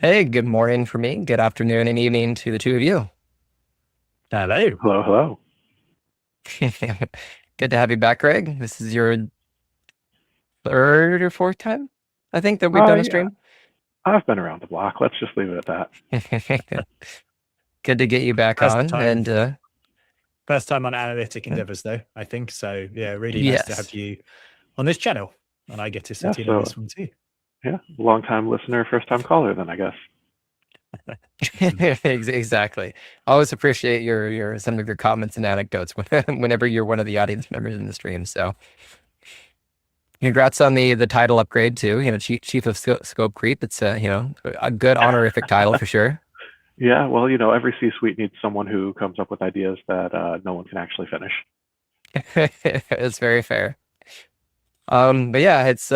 Hey, good morning for me. Good afternoon and evening to the two of you. Hello. Hello, hello. Good to have you back, Greg. This is your third or fourth time, I think, that we've done a Yeah, stream. I've been around the block. Let's just leave it at that. Good to get you back First on. time, And first time on analytic endeavors, though, I think. So yeah, really nice to have yes, you on this channel, and I get to Yeah, sit in on so this one too. yeah, long time listener, first time caller then I guess. exactly. Always appreciate your some of your comments and anecdotes whenever you're one of the audience members in the stream. So congrats on the title upgrade too. Chief of Scope Creep. It's a good honorific title for sure. Yeah, well, every C-suite needs someone who comes up with ideas that no one can actually finish. It's very fair. But yeah, it's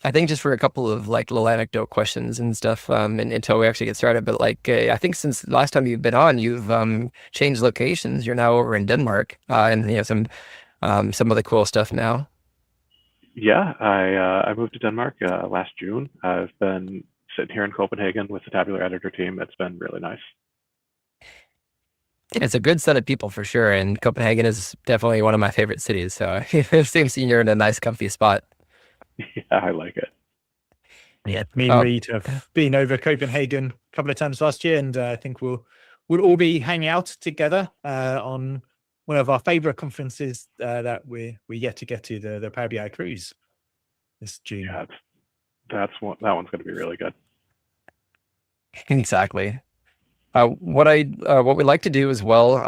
I think just for a couple of like little anecdote questions and stuff, and until we actually get started. But like, I think since the last time you've been on, you've changed locations. You're now over in Denmark, and some of the cool stuff now. Yeah, I moved to Denmark last June. I've been sitting here in Copenhagen with the Tabular Editor team. It's been really nice. It's a good set of people for sure, and Copenhagen is definitely one of my favorite cities. So it seems you're in a nice, comfy spot. Yeah, I like it. Yeah, me and Uh, Reed have been over Copenhagen a couple of times last year, and I think we'll all be hanging out together on one of our favorite conferences that we yet to get to, the Power BI Cruise this June. Yeah, that one's going to be really good. exactly. What we like to do as well,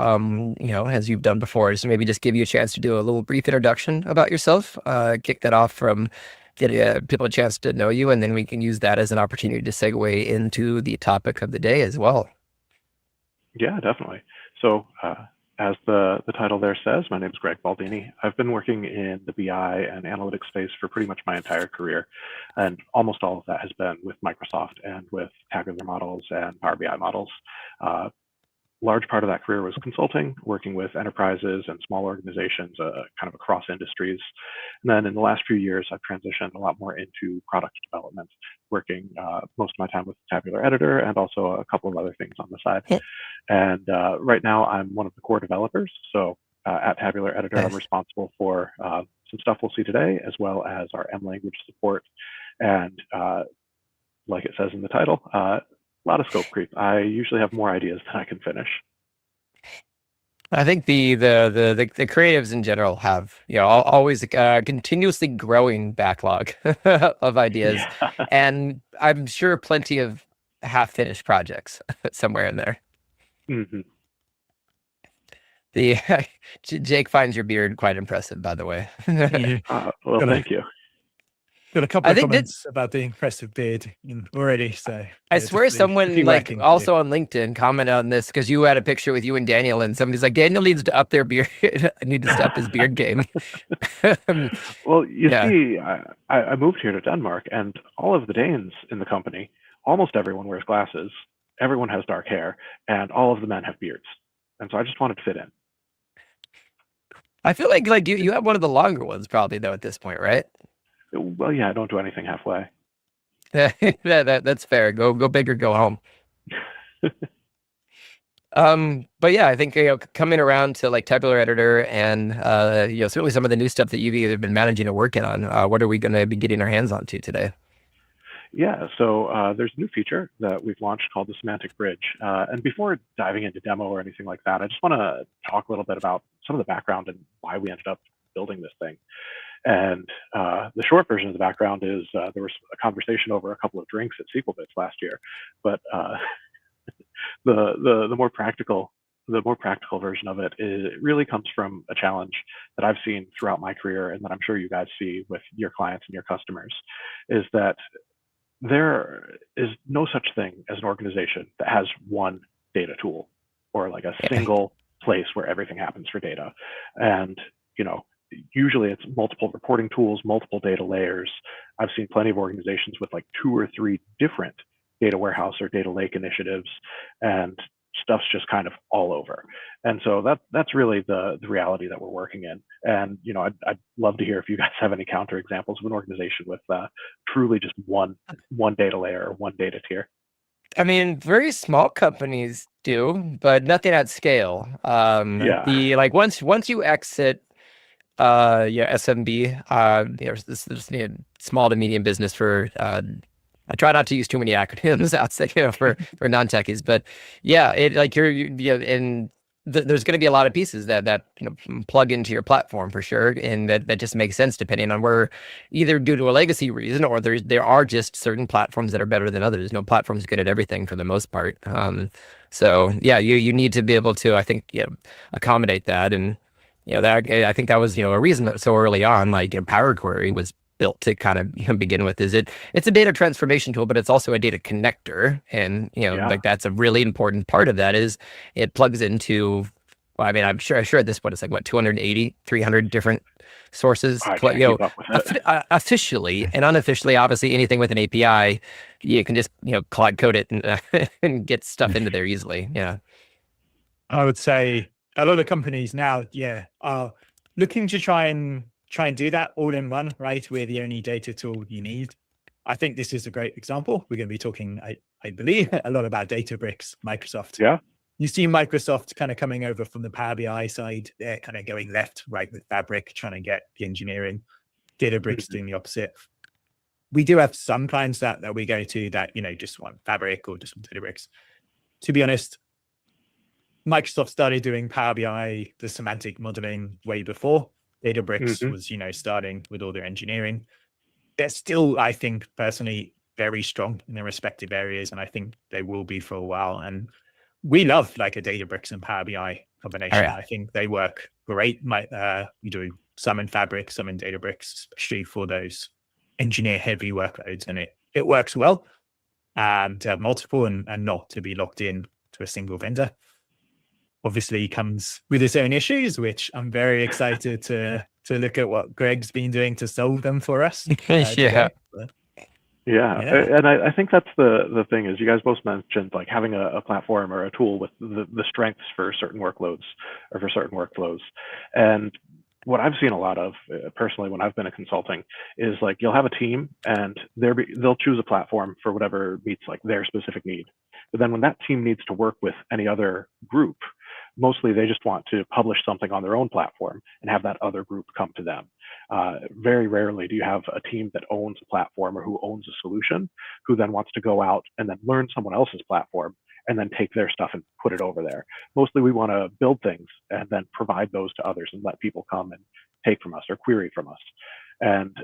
as you've done before, is maybe just give you a chance to do a little brief introduction about yourself. Kick that off from get people a chance to know you, and then we can use that as an opportunity to segue into the topic of the day as well. Yeah, definitely. So, as the title there says, my name is Greg Baldini. I've been working in the BI and analytics space for pretty much my entire career, and almost all of that has been with Microsoft and with tabular models and Power BI models. Uh, Large part of that career was consulting, working with enterprises and small organizations, kind of across industries. And then in the last few years, I've transitioned a lot more into product development, working most of my time with Tabular Editor and also a couple of other things on the side. And right now, I'm one of the core developers. So at Tabular Editor, I'm Nice. responsible for some stuff we'll see today, as well as our M language support. And like it says in the title, a lot of scope creep. I usually have more ideas than I can finish. I think the creatives in general have always continuously growing backlog of ideas, Yeah. and I'm sure plenty of half finished projects somewhere in there. Hmm. The Jake finds your beard quite impressive, by the way. Yeah, Well, got a thank you. got a couple I of think that comments about the impressive beard already. So I yeah, swear someone definitely like working for you. also on LinkedIn commented on this because you had a picture with you and Daniel, and somebody's like, Daniel needs to up their beard. I need to step his beard game. Well, you Yeah, see, I moved here to Denmark, and all of the Danes in the company, almost everyone wears glasses, everyone has dark hair, and all of the men have beards. And so I just wanted to fit in. I feel like you have one of the longer ones probably though at this point, right? Well, yeah, I don't do anything halfway. That's fair. Go big or go home. But yeah, I think coming around to like Tabular Editor and certainly some of the new stuff that you've either been managing or working on. What are we going to be getting our hands on to today? Yeah, so there's a new feature that we've launched called the Semantic Bridge. And before diving into demo or anything like that, I just want to talk a little bit about some of the background and why we ended up building this thing. And the short version of the background is there was a conversation over a couple of drinks at SQLBits last year, but the more practical version of it is it really comes from a challenge that I've seen throughout my career and that I'm sure you guys see with your clients and your customers is that there is no such thing as an organization that has one data tool or like a Yeah. single place where everything happens for data. And, you know, usually it's multiple reporting tools, multiple data layers. I've seen plenty of organizations with like two or three different data warehouse or data lake initiatives. And stuff's just kind of all over. And so that's really the reality that we're working in. And I'd love to hear if you guys have any counterexamples of an organization with truly just one data layer or one data tier. I mean, very small companies do, but nothing at scale. Yeah. The like once you exit SMB, this small to medium business for I try not to use too many acronyms outside, for non-techies, but yeah, it like there's going to be a lot of pieces that plug into your platform for sure, and that just makes sense depending on where, either due to a legacy reason or there are just certain platforms that are better than others. No platform's good at everything for the most part. So yeah, you need to be able to, I think, accommodate that, and that I think that was a reason that so early on, like Power Query was built to kind of begin with. It's a data transformation tool, but it's also a data connector, and like that's a really important part of that is it plugs into, well, I mean, I'm sure at this point it's like what, 280 300 different sources, I can't keep up with it. Officially and unofficially. Obviously anything with an API, you can just Cloud code it and get stuff into there easily. I would say a lot of companies now, are looking to try and do that all in one, right? We're the only data tool you need. I think this is a great example. We're going to be talking, I believe, a lot about Databricks, Microsoft. Yeah. You see Microsoft kind of coming over from the Power BI side. They're kind of going left, right with Fabric, trying to get the engineering. Databricks doing the opposite. We do have some clients that we go to that, just want Fabric or just want Databricks. To be honest, Microsoft started doing Power BI, the semantic modeling, way before. Databricks was, starting with all their engineering. They're still, I think, personally, very strong in their respective areas, and I think they will be for a while. And we love like a Databricks and Power BI combination. Oh, yeah. I think they work great. We do some in Fabric, some in Databricks, especially for those engineer-heavy workloads, and it works well. To have multiple and not to be locked in to a single vendor. Obviously comes with its own issues, which I'm very excited to look at what Greg's been doing to solve them for us. Yeah. And I think that's the thing is you guys both mentioned like having a platform or a tool with the strengths for certain workloads or for certain workflows. And what I've seen a lot of personally when I've been a consulting is like you'll have a team and they'll choose a platform for whatever meets like their specific need. But then when that team needs to work with any other group, mostly they just want to publish something on their own platform and have that other group come to them. Very rarely do you have a team that owns a platform or who owns a solution who then wants to go out and then learn someone else's platform and then take their stuff and put it over there. Mostly we want to build things and then provide those to others and let people come and take from us or query from us. And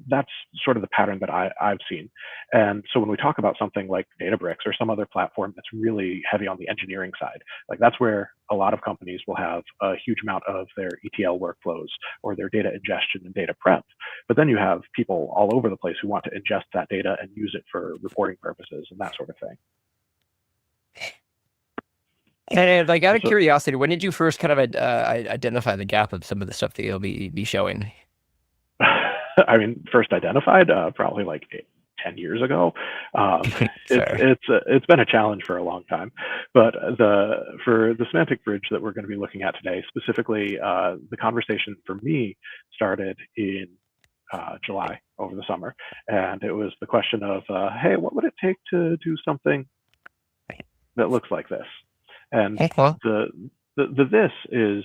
that's sort of the pattern that I've seen. And so when we talk about something like Databricks or some other platform that's really heavy on the engineering side, like that's where a lot of companies will have a huge amount of their ETL workflows or their data ingestion and data prep. But then you have people all over the place who want to ingest that data and use it for reporting purposes and that sort of thing. And like out of curiosity, when did you first kind of identify the gap of some of the stuff that you'll be showing? I mean, first identified probably like 10 years ago. It's been a challenge for a long time, but for the semantic bridge that we're going to be looking at today, specifically, the conversation for me started in July over the summer, and it was the question of, hey, what would it take to do something that looks like this? And the this is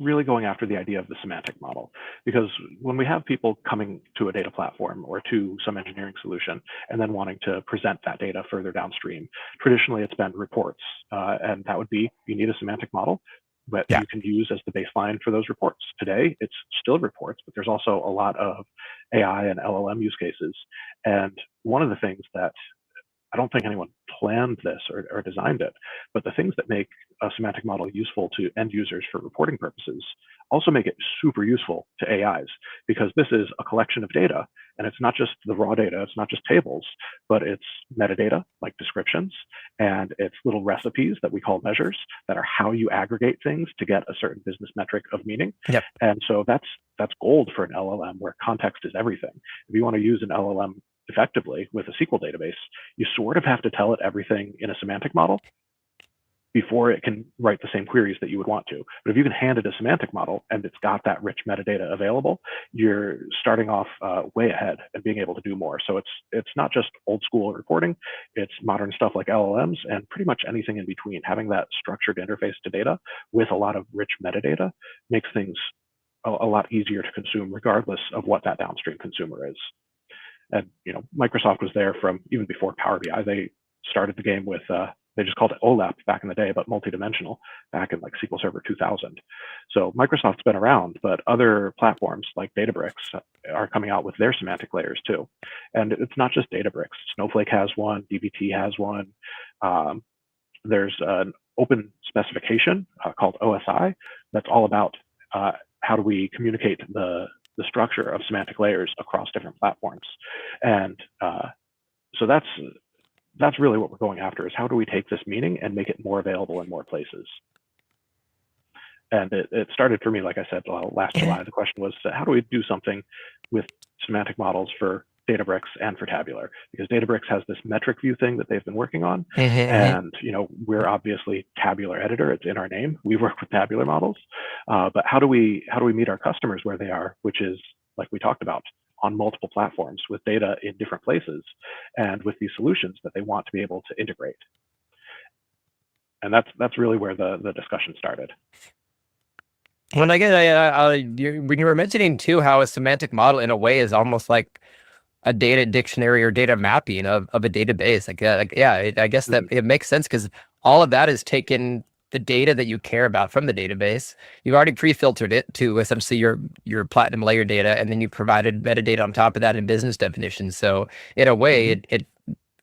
really going after the idea of the semantic model, because when we have people coming to a data platform or to some engineering solution and then wanting to present that data further downstream, traditionally it's been reports, and that would be you need a semantic model that you can use as the baseline for those reports. Today it's still reports, but there's also a lot of AI and LLM use cases. And one of the things that I don't think anyone planned this or designed it, but the things that make a semantic model useful to end users for reporting purposes also make it super useful to AIs, because this is a collection of data, and it's not just the raw data, it's not just tables, but it's metadata like descriptions, and it's little recipes that we call measures that are how you aggregate things to get a certain business metric of meaning. And so that's gold for an LLM, where context is everything. If you want to use an LLM effectively with a SQL database, you sort of have to tell it everything in a semantic model before it can write the same queries that you would want to. But if you can hand it a semantic model and it's got that rich metadata available, you're starting off way ahead and being able to do more. So it's not just old school reporting, it's modern stuff like LLMs and pretty much anything in between. Having that structured interface to data with a lot of rich metadata makes things a lot easier to consume regardless of what that downstream consumer is. And Microsoft was there from even before Power BI. They started the game with they just called it OLAP back in the day, but multidimensional back in like SQL Server 2000. So Microsoft's been around, but other platforms like Databricks are coming out with their semantic layers too. And it's not just Databricks. Snowflake has one, dbt has one. There's an open specification called OSI that's all about how do we communicate the structure of semantic layers across different platforms. And so that's really what we're going after, is how do we take this meaning and make it more available in more places. And it started for me, like I said, last July. The question was, how do we do something with semantic models for Databricks and for Tabular? Because Databricks has this metric view thing that they've been working on. And we're obviously Tabular Editor, it's in our name. We work with tabular models. But how do we meet our customers where they are, which is, like we talked about, on multiple platforms with data in different places and with these solutions that they want to be able to integrate. And that's really where the discussion started. When when you were mentioning too how a semantic model in a way is almost like a data dictionary or data mapping of a database, I guess that it makes sense, because all of that is taken the data that you care about from the database. You've already pre-filtered it to essentially your platinum layer data, and then you provided metadata on top of that in business definitions. So in a way, it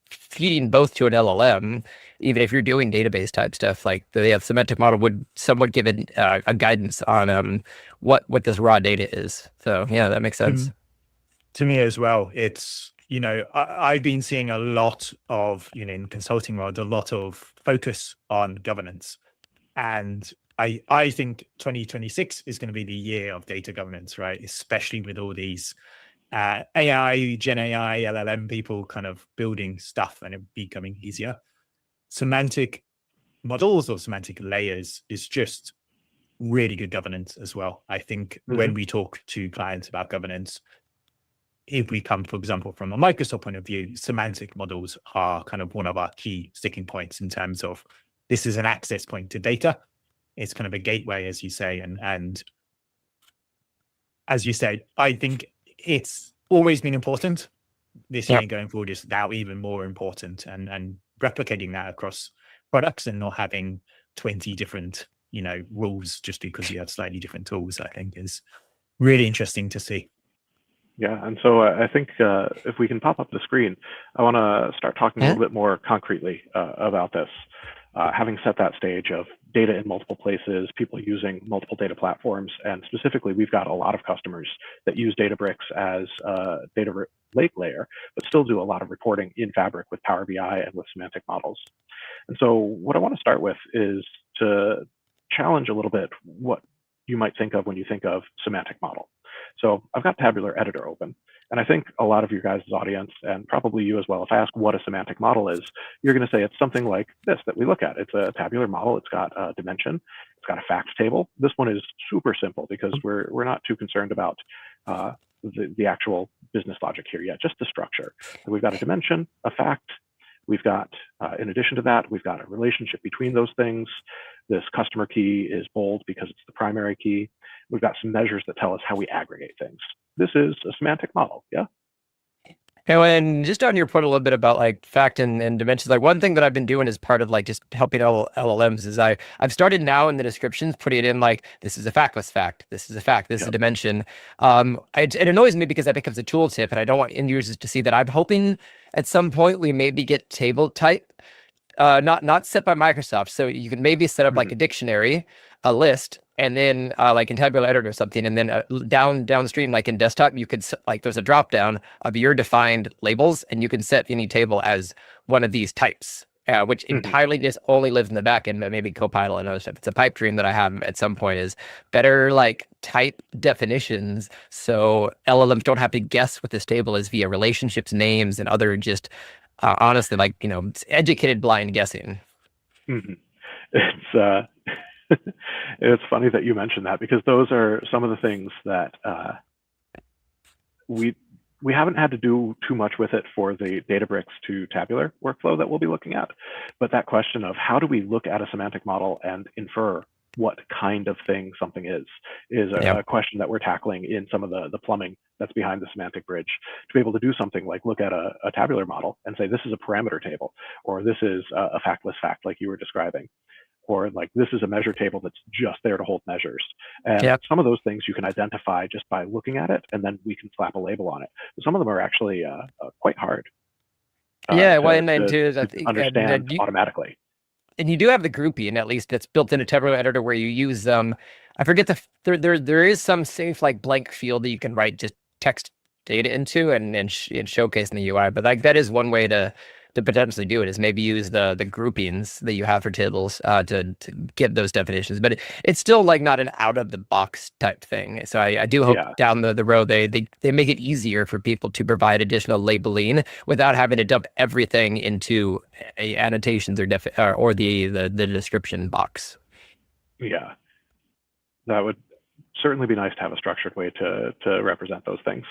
feeding both to an LLM, even if you're doing database type stuff, like the semantic model would somewhat give it a guidance on what this raw data is. So yeah, that makes sense. To me as well, it's, I've been seeing a lot of, in consulting world, a lot of focus on governance. And I think 2026 is going to be the year of data governance, right? Especially with all these AI, Gen AI, LLM people kind of building stuff and it becoming easier. Semantic models or semantic layers is just really good governance as well. I think when we talk to clients about governance, if we come, for example, from a Microsoft point of view, semantic models are kind of one of our key sticking points in terms of this is an access point to data. It's kind of a gateway, as you say. And as you said, I think it's always been important. This year going forward is now even more important, and replicating that across products and not having 20 different, rules just because you have slightly different tools, I think is really interesting to see. Yeah, and so I think if we can pop up the screen, I want to start talking a little bit more concretely about this. Having set that stage of data in multiple places, people using multiple data platforms, and specifically, we've got a lot of customers that use Databricks as a data lake layer, but still do a lot of reporting in Fabric with Power BI and with semantic models. And so what I want to start with is to challenge a little bit what you might think of when you think of semantic model. So I've got Tabular Editor open, and I think a lot of your guys' audience, and probably you as well, if I ask what a semantic model is, you're going to say it's something like this that we look at. It's a tabular model. It's got a dimension. It's got a facts table. This one is super simple because we're not too concerned about the actual business logic here yet, just the structure. So we've got a dimension, a fact. We've got, in addition to that, we've got a relationship between those things. This customer key is bold because it's the primary key. We've got some measures that tell us how we aggregate things. This is a semantic model, yeah? And just on your point a little bit about like fact and dimensions, like one thing that I've been doing as part of like just helping LLMs is I've started now in the descriptions putting it in like, this is a factless fact, this is a fact, this is a dimension. It annoys me because that becomes a tooltip and I don't want end users to see that. I'm hoping at some point we maybe get table type, not set by Microsoft. So you can maybe set up like a dictionary, a list, and then like in Tabular Editor or something, and then downstream, like in desktop, you could like there's a drop down of your defined labels, and you can set any table as one of these types. which entirely just only lives in the backend, but maybe Copilot and other stuff. It's a pipe dream that I have at some point is better like type definitions so LLMs don't have to guess what this table is via relationships, names, and other just honestly, like, educated blind guessing. It's it's funny that you mentioned that, because those are some of the things that we haven't had to do too much with it for the Databricks to tabular workflow that we'll be looking at. But that question of how do we look at a semantic model and infer what kind of thing something is a question that we're tackling in some of the plumbing that's behind the semantic bridge, to be able to do something like look at a tabular model and say, this is a parameter table, or this is a factless fact like you were describing, or like this is a measure table that's just there to hold measures. And some of those things you can identify just by looking at it, and then we can slap a label on it. But some of them are actually quite hard. To understand automatically. And you do have the grouping, at least that's built into Tabular Editor, where you use I forget there is some safe like blank field that you can write just text data into and showcase in the UI. But like that is one way to potentially do it, is maybe use the groupings that you have for tables to get those definitions. But it's still like not an out of the box type thing. So I do hope down the road they make it easier for people to provide additional labeling without having to dump everything into annotations or the description box. Yeah, that would certainly be nice to have a structured way to represent those things.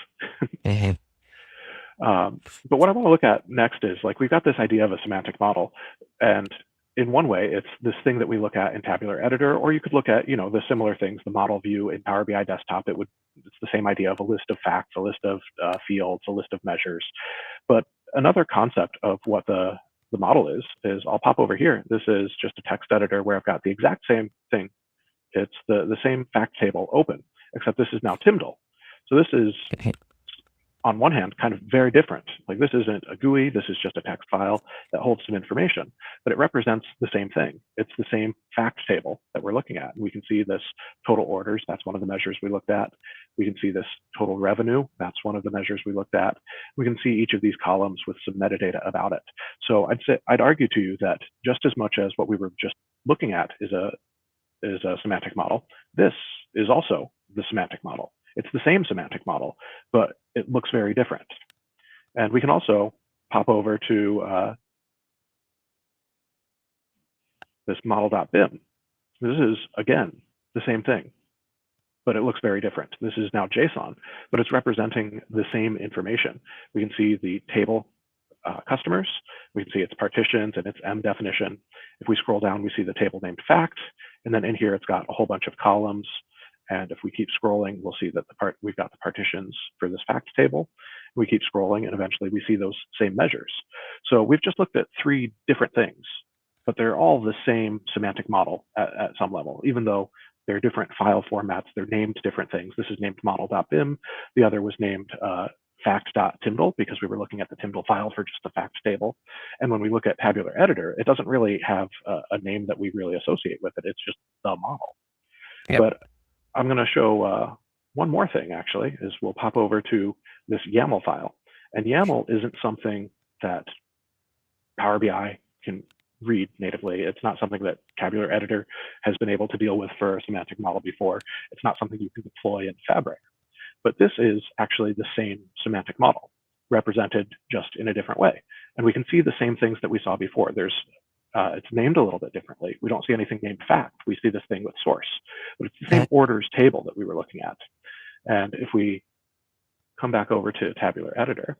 But what I want to look at next is, like, we've got this idea of a semantic model, and in one way, it's this thing that we look at in Tabular Editor, or you could look at, the similar things, the model view in Power BI Desktop. It's the same idea of a list of facts, a list of fields, a list of measures. But another concept of what the model is I'll pop over here. This is just a text editor where I've got the exact same thing. It's the same fact table open, except this is now Tyndall. So this is, on one hand, kind of very different. Like, this isn't a GUI, this is just a text file that holds some information, but it represents the same thing. It's the same fact table that we're looking at. We can see this total orders, that's one of the measures we looked at. We can see this total revenue, that's one of the measures we looked at. We can see each of these columns with some metadata about it. So I'd argue to you that just as much as what we were just looking at is a semantic model, this is also the semantic model. It's the same semantic model, but it looks very different. And we can also pop over to this model.bim. This is, again, the same thing, but it looks very different. This is now JSON, but it's representing the same information. We can see the table customers. We can see its partitions and its M definition. If we scroll down, we see the table named fact. And then in here, it's got a whole bunch of columns. And if we keep scrolling, we'll see that we've got the partitions for this fact table. We keep scrolling, and eventually we see those same measures. So we've just looked at three different things, but they're all the same semantic model at some level, even though they're different file formats. They're named different things. This is named model.bim. The other was named fact.tyndall, because we were looking at the Tyndall file for just the fact table. And when we look at Tabular Editor, it doesn't really have a name that we really associate with it. It's just the model. But I'm going to show one more thing, actually, is we'll pop over to this YAML file. And YAML isn't something that Power BI can read natively. It's not something that Tabular Editor has been able to deal with for a semantic model before. It's not something you can deploy in Fabric. But this is actually the same semantic model, represented just in a different way. And we can see the same things that we saw before. It's named a little bit differently. We don't see anything named fact. We see this thing with source, but it's the same orders table that we were looking at. And if we come back over to Tabular Editor,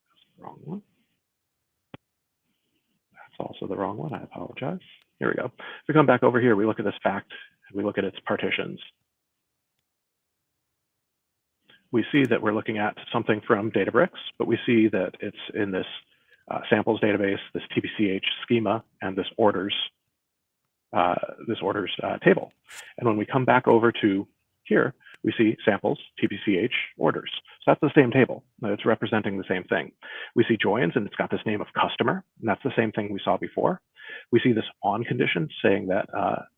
that's the wrong one. That's also the wrong one. I apologize. Here we go. If we come back over here, we look at this fact, and we look at its partitions. We see that we're looking at something from Databricks, but we see that it's in this samples database, this TBCH schema, and this orders table. And when we come back over to here, we see samples, TBCH, orders. So that's the same table. It's representing the same thing. We see joins, and it's got this name of customer, and that's the same thing we saw before. We see this on condition saying that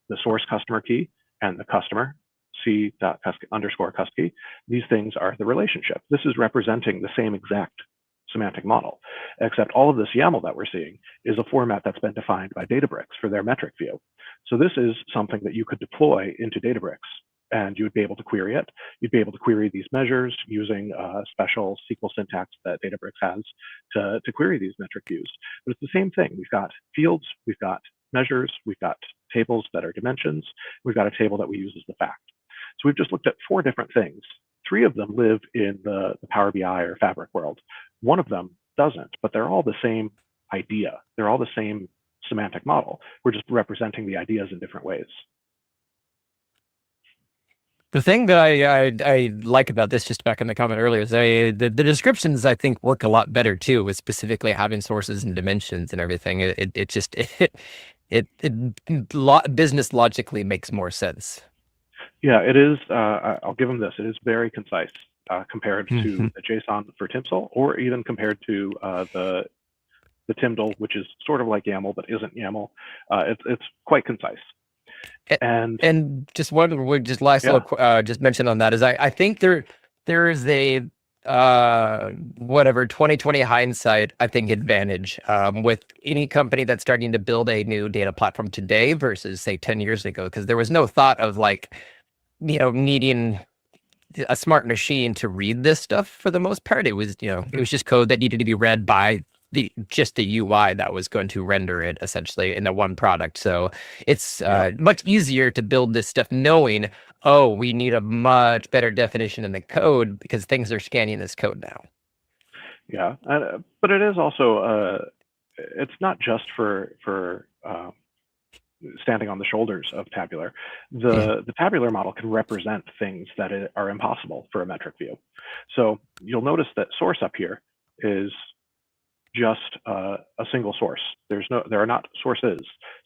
the source customer key and the customer c.cusky_cusky, these things are the relationship. This is representing the same exact semantic model, except all of this YAML that we're seeing is a format that's been defined by Databricks for their metric view. So this is something that you could deploy into Databricks, and you would be able to query it. You'd be able to query these measures using special SQL syntax that Databricks has to query these metric views. But it's the same thing. We've got fields, we've got measures, we've got tables that are dimensions, we've got a table that we use as the fact. So we've just looked at 4 different things. 3 of them live in the Power BI or Fabric world. One of them doesn't, but they're all the same idea. They're all the same semantic model. We're just representing the ideas in different ways. The thing that I like about this, just back in the comment earlier, is the descriptions I think work a lot better too, with specifically having sources and dimensions and everything. It just business logically makes more sense. Yeah, it is. I'll give them this. It is very concise compared to the JSON for Timsol, or even compared to the Timdal, which is sort of like YAML but isn't YAML. It's quite concise. And just one, just last little, just mention on that is I think there is a whatever 2020 hindsight, I think, advantage with any company that's starting to build a new data platform today versus say 10 years ago, because there was no thought of like, needing a smart machine to read this stuff. For the most part, it was it was just code that needed to be read by the UI that was going to render it essentially in the one product. So it's much easier to build this stuff knowing, oh, we need a much better definition in the code because things are scanning this code now. Yeah, but it is also it's not just for standing on the shoulders of Tabular. The Tabular model can represent things that are impossible for a metric view. So you'll notice that source up here is just a single source. There are not sources.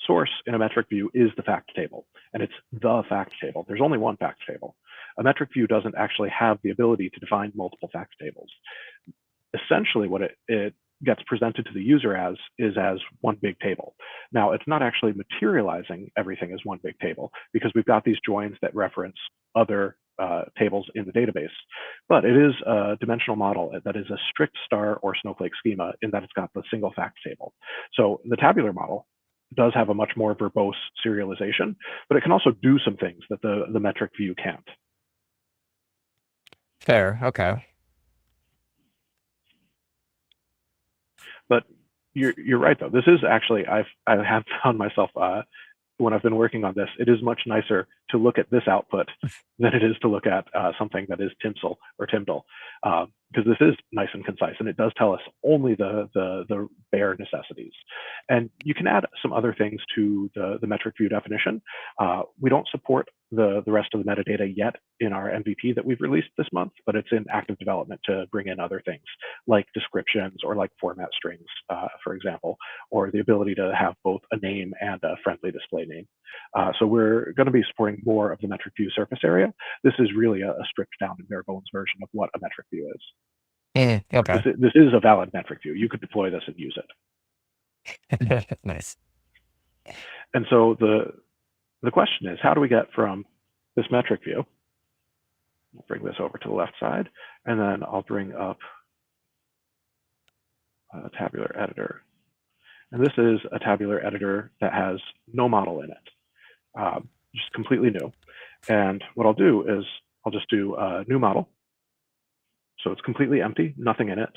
Source in a metric view is the fact table, and it's the fact table. There's only one fact table. A metric view doesn't actually have the ability to define multiple fact tables. Essentially, what it gets presented to the user as one big table. Now, it's not actually materializing everything as one big table because we've got these joins that reference other tables in the database, but it is a dimensional model that is a strict star or snowflake schema in that it's got the single fact table. So the tabular model does have a much more verbose serialization, but it can also do some things that the metric view can't. Fair, okay. But you're right though. This is actually I have found myself when I've been working on this, it is much nicer to look at this output than it is to look at something that is Timsol or Timdal, because this is nice and concise, and it does tell us only the bare necessities. And you can add some other things to the metric view definition. We don't support the rest of the metadata yet in our MVP that we've released this month, but it's in active development to bring in other things like descriptions or like format strings, for example, or the ability to have both a name and a friendly display name. So we're going to be supporting more of the metric view surface area. This is really a stripped down and bare bones version of what a metric view is. Okay. This is a valid metric view. You could deploy this and use it. Nice. And so the question is, how do we get from this metric view? I'll bring this over to the left side, and then I'll bring up a tabular editor. And this is a tabular editor that has no model in it, just completely new. And what I'll do is I'll just do a new model. So it's completely empty, nothing in it.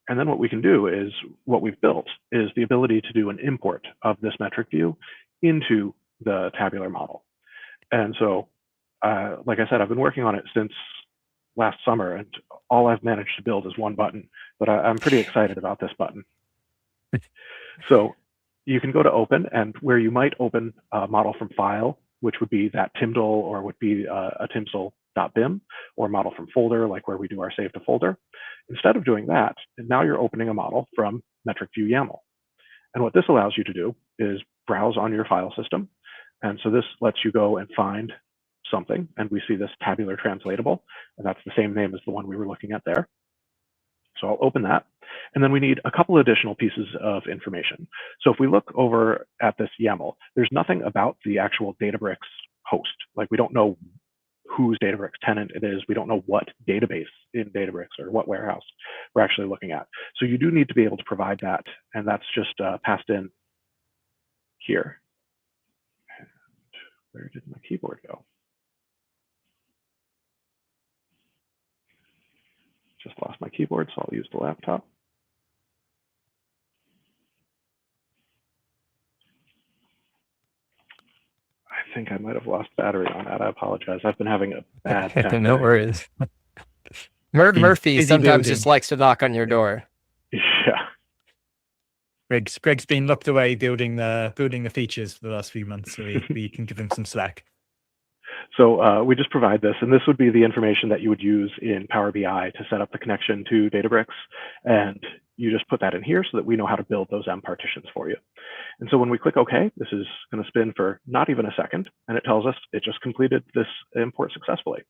And then what we can do is, what we've built is the ability to do an import of this metric view into the tabular model. And so, like I said, I've been working on it since last summer, and all I've managed to build is one button, but I'm pretty excited about this button. So you can go to open, and where you might open a model from file, which would be that Timdal or would be a timsol.bim, or model from folder, like where we do our save to folder. Instead of doing that, now you're opening a model from metric view YAML. And what this allows you to do is browse on your file system. And so this lets you go and find something, and we see this tabular translatable, and that's the same name as the one we were looking at there. So I'll open that. And then we need a couple additional pieces of information. So if we look over at this YAML, there's nothing about the actual Databricks host. Like, we don't know whose Databricks tenant it is. We don't know what database in Databricks or what warehouse we're actually looking at. So you do need to be able to provide that, and that's just passed in here. And where did my keyboard go? Just lost my keyboard, so I'll use the laptop. I think I might have lost battery on that. I apologize. I've been having a bad time. No worries. Murphy busy sometimes building. just likes to knock on your door. Yeah. Greg's been locked away building the features for the last few months, so we can give him some slack. So we just provide this, and this would be the information that you would use in Power BI to set up the connection to Databricks. And you just put that in here so that we know how to build those M partitions for you. And so when we click OK, this is going to spin for not even a second, and it tells us it just completed this import successfully.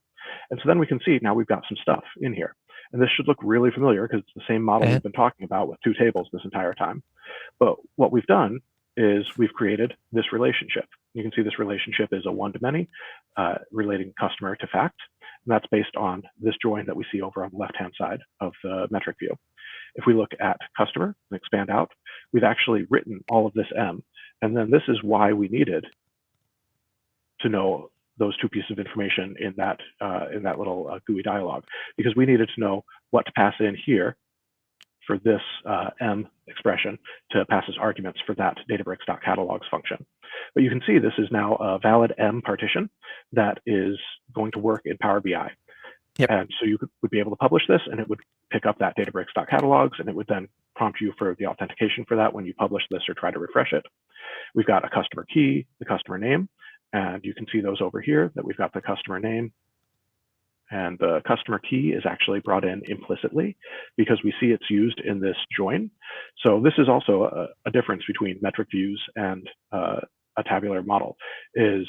And so then we can see now we've got some stuff in here. And this should look really familiar because it's the same model we've been talking about with 2 tables this entire time. But what we've done is we've created this relationship. You can see this relationship is a one-to-many, relating customer to fact. And that's based on this join that we see over on the left-hand side of the metric view. If we look at customer and expand out, we've actually written all of this M. And then this is why we needed to know those 2 pieces of information in that little GUI dialog, because we needed to know what to pass in here for this M expression to pass as arguments for that Databricks.catalogs function. But you can see this is now a valid M partition that is going to work in Power BI. Yep. And so you would be able to publish this, and it would pick up that Databricks.catalogs, and it would then prompt you for the authentication for that when you publish this or try to refresh it. We've got a customer key, the customer name, and you can see those over here that we've got the customer name. And the customer key is actually brought in implicitly because we see it's used in this join. So this is also a difference between metric views and a tabular model, is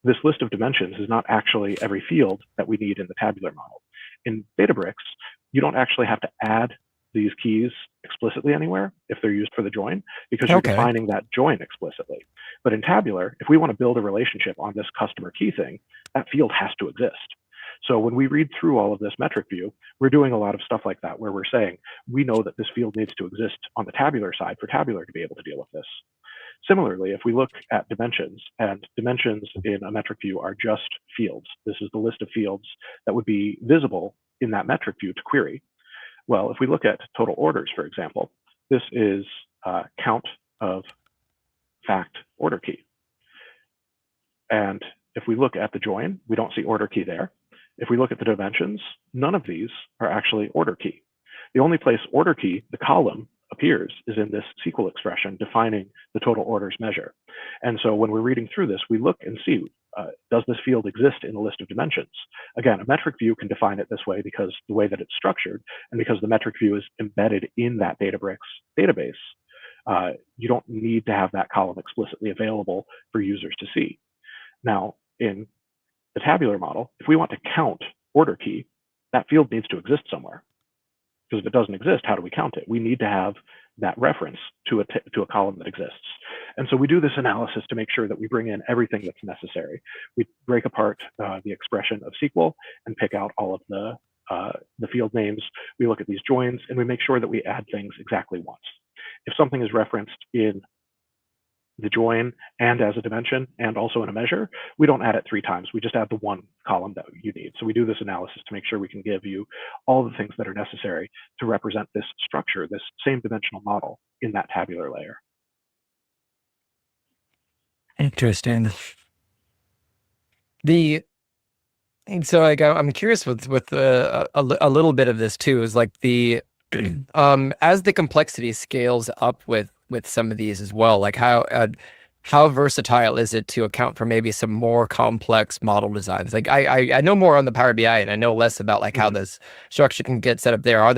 this list of dimensions is not actually every field that we need in the tabular model. In Databricks, you don't actually have to add these keys explicitly anywhere if they're used for the join, because you're defining that join explicitly. But in tabular, if we want to build a relationship on this customer key thing, that field has to exist. So when we read through all of this metric view, we're doing a lot of stuff like that, where we're saying, we know that this field needs to exist on the tabular side for tabular to be able to deal with this. Similarly, if we look at dimensions, and dimensions in a metric view are just fields. This is the list of fields that would be visible in that metric view to query. Well, if we look at total orders, for example, this is count of fact order key. And if we look at the join, we don't see order key there. If we look at the dimensions, none of these are actually order key. The only place order key, the column, appears is in this SQL expression defining the total orders measure. And so when we're reading through this, we look and see, does this field exist in the list of dimensions? Again, a metric view can define it this way because the way that it's structured, and because the metric view is embedded in that Databricks database, you don't need to have that column explicitly available for users to see. Now, in the tabular model, if we want to count order key, that field needs to exist somewhere. Because if it doesn't exist, how do we count it? We need to have that reference to a column that exists. And so we do this analysis to make sure that we bring in everything that's necessary. We break apart the expression of SQL and pick out all of the field names. We look at these joins, and we make sure that we add things exactly once. If something is referenced in the join and as a dimension and also in a measure, we don't add it 3 times. We just add the 1 column that you need. So we do this analysis to make sure we can give you all the things that are necessary to represent this structure, this same dimensional model in that tabular layer. Interesting. So like I'm curious with a little bit of this too, is like the as the complexity scales up with some of these as well, like how versatile is it to account for maybe some more complex model designs? Like I know more on the Power BI, and I know less about like how this structure can get set up there.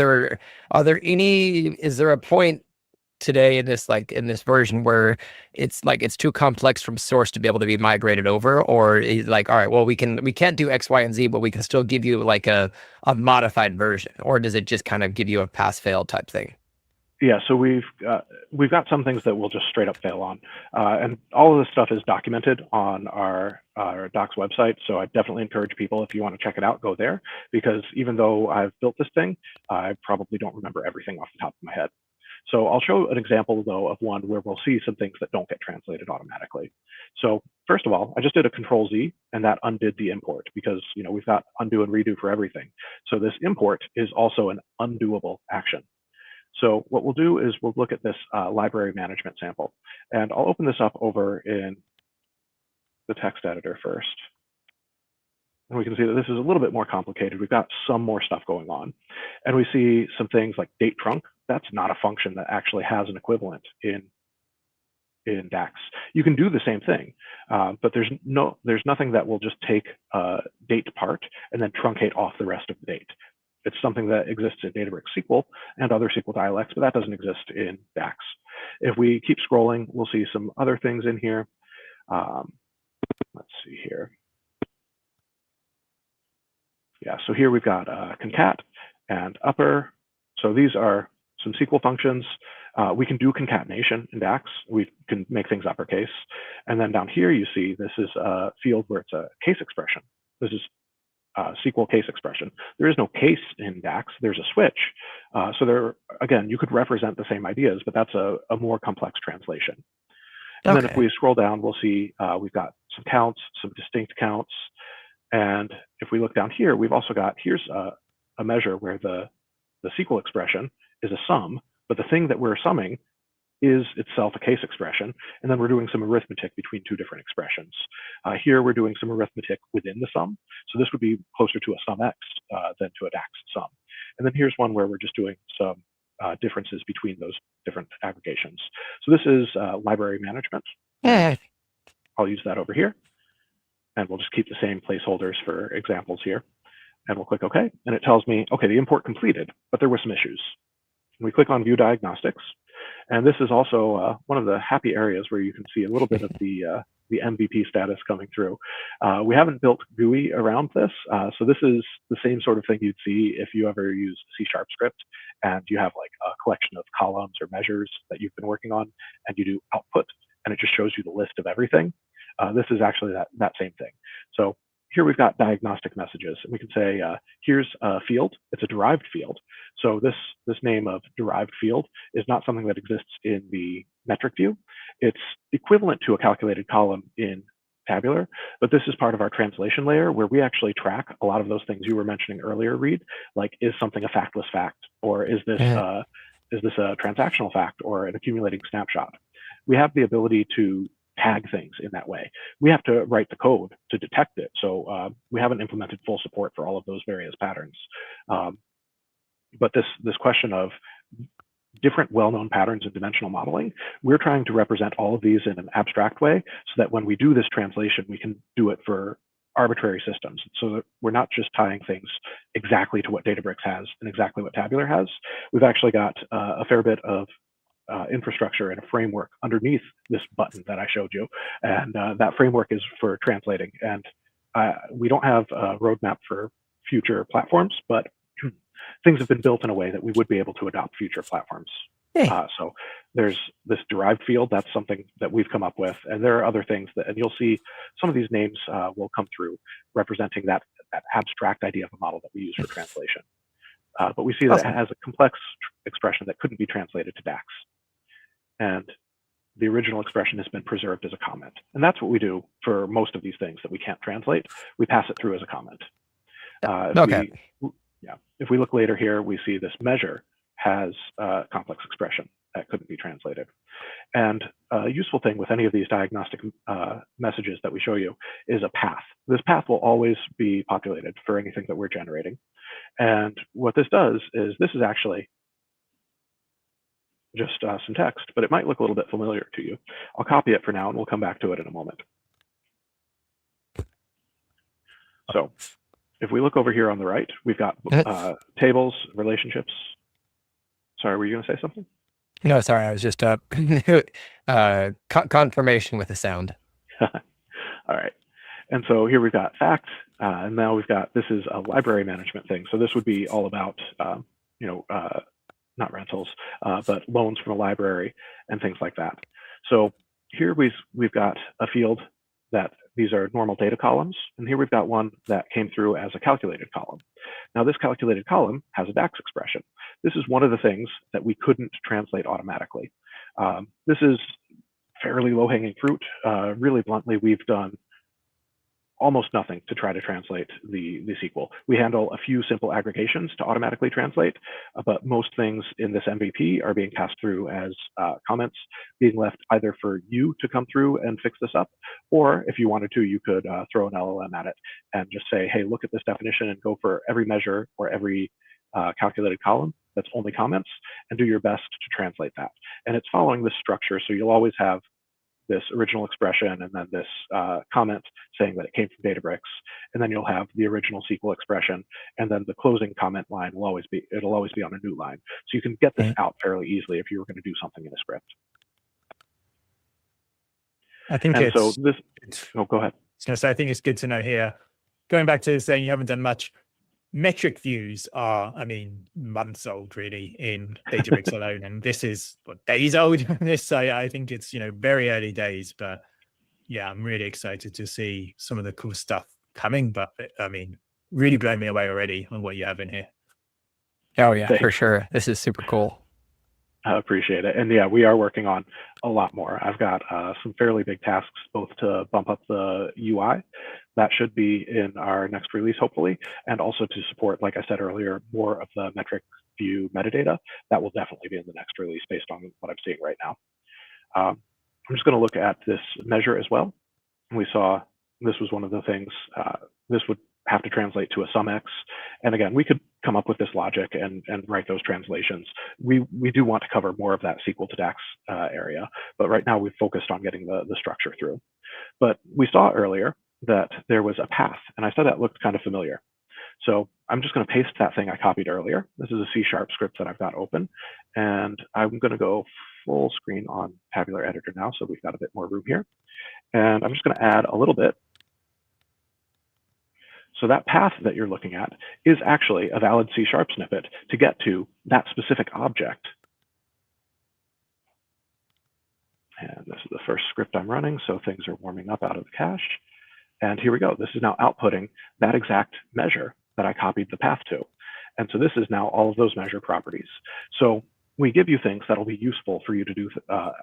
Is there a point today in this version where it's too complex from source to be able to be migrated over, or is like, all right, well, we can't do X, Y, and Z, but we can still give you like a modified version, or does it just kind of give you a pass fail type thing? Yeah, so we've got some things that we'll just straight up fail on, and all of this stuff is documented on our docs website. So I definitely encourage people, if you want to check it out, go there, because even though I've built this thing, I probably don't remember everything off the top of my head. So I'll show an example though of one where we'll see some things that don't get translated automatically. So first of all, I just did a Control Z and that undid the import, because we've got undo and redo for everything. So this import is also an undoable action. So what we'll do is we'll look at this library management sample, and I'll open this up over in the text editor first. And we can see that this is a little bit more complicated. We've got some more stuff going on. And we see some things like date trunc. That's not a function that actually has an equivalent in DAX. You can do the same thing, but there's nothing that will just take date part and then truncate off the rest of the date. It's something that exists in Databricks SQL and other SQL dialects, but that doesn't exist in DAX. If we keep scrolling, we'll see some other things in here. Let's see here. Yeah, so here we've got concat and upper. So these are some SQL functions. We can do concatenation in DAX. We can make things uppercase. And then down here, you see this is a field where it's a case expression. This is SQL case expression. There is no case in DAX, there's a switch. So there, again, you could represent the same ideas, but that's a more complex translation. And then if we scroll down, we'll see we've got some counts, some distinct counts. And if we look down here, we've also got, here's a measure where the SQL expression is a sum, but the thing that we're summing is itself a case expression. And then we're doing some arithmetic between two different expressions. Here we're doing some arithmetic within the sum. So this would be closer to a sum x than to a DAX sum. And then here's one where we're just doing some differences between those different aggregations. So this is library management. Yeah. I'll use that over here. And we'll just keep the same placeholders for examples here. And we'll click OK. And it tells me, OK, the import completed, but there were some issues. And we click on View Diagnostics. And this is also one of the happy areas where you can see a little bit of the MVP status coming through. We haven't built GUI around this. So this is the same sort of thing you'd see if you ever use C# script and you have like a collection of columns or measures that you've been working on, and you do output, and it just shows you the list of everything. This is actually that same thing. So here we've got diagnostic messages, and we can say, here's a field. It's a derived field. So this name of derived field is not something that exists in the metric view. It's equivalent to a calculated column in Tabular, but this is part of our translation layer where we actually track a lot of those things you were mentioning earlier, Reed, like is something a factless fact, or is this a transactional fact or an accumulating snapshot? We have the ability to tag things in that way. We have to write the code to detect it. So we haven't implemented full support for all of those various patterns. But this question of different well-known patterns in dimensional modeling, we're trying to represent all of these in an abstract way so that when we do this translation, we can do it for arbitrary systems. So that we're not just tying things exactly to what Databricks has and exactly what Tabular has. We've actually got a fair bit of infrastructure and a framework underneath this button that I showed you. And that framework is for translating. And we don't have a roadmap for future platforms, but things have been built in a way that we would be able to adopt future platforms. Hey. So there's this derived field. That's something that we've come up with. And there are other things that, and you'll see some of these names will come through representing that abstract idea of a model that we use for translation. But we see that it has a complex expression that couldn't be translated to DAX. And the original expression has been preserved as a comment. And that's what we do for most of these things that we can't translate. We pass it through as a comment. If we look later here, we see this measure has a complex expression that couldn't be translated. And a useful thing with any of these diagnostic messages that we show you is a path. This path will always be populated for anything that we're generating. And what this does is this is actually just some text, but it might look a little bit familiar to you. I'll copy it for now, and we'll come back to it in a moment. So if we look over here on the right, we've got tables, relationships. Sorry, were you going to say something? No, sorry, I was just confirmation with the sound. All right. And so here we've got facts, and now we've got, this is a library management thing. So this would be all about, not rentals, but loans from a library and things like that. So here we've got a field that these are normal data columns, and here we've got one that came through as a calculated column. Now this calculated column has a DAX expression. This is one of the things that we couldn't translate automatically. This is fairly low-hanging fruit. Really bluntly, we've done almost nothing to try to translate the SQL. We handle a few simple aggregations to automatically translate, but most things in this MVP are being passed through as comments, being left either for you to come through and fix this up, or if you wanted to, you could throw an LLM at it and just say, hey, look at this definition and go for every measure or every calculated column that's only comments and do your best to translate that. And it's following this structure, so you'll always have this original expression and then this comment saying that it came from Databricks, and then you'll have the original SQL expression, and then the closing comment line will always be on a new line. So you can get this out fairly easily if you were going to do something in a script. I think and it's, so this. Oh, go ahead. I was going to say, I think it's good to know here, going back to saying you haven't done much. Metric views are, I mean, months old really in Databricks alone, and this is what, days old. This, I think it's, you know, very early days, but yeah, I'm really excited to see some of the cool stuff coming. But I mean, really blown me away already on what you have in here. Oh yeah, Thanks. for sure. This is super cool. I appreciate it. And yeah, we are working on a lot more. I've got some fairly big tasks, both to bump up the UI. That should be in our next release, hopefully, and also to support, like I said earlier, more of the metric view metadata. That will definitely be in the next release based on what I'm seeing right now. I'm just going to look at this measure as well. We saw this was one of the things, this would have to translate to a SumX. And again, we could come up with this logic and write those translations. We do want to cover more of that SQL to DAX area, but right now we've focused on getting the structure through. But we saw earlier that there was a path, and I said that looked kind of familiar. So I'm just going to paste that thing I copied earlier. This is a C# script that I've got open, and I'm going to go full screen on Tabular Editor now, so we've got a bit more room here. And I'm just going to add a little bit. So that path that you're looking at is actually a valid C# snippet to get to that specific object. And this is the first script I'm running, so things are warming up out of the cache. And here we go. This is now outputting that exact measure that I copied the path to. And so this is now all of those measure properties. So we give you things that'll be useful for you to do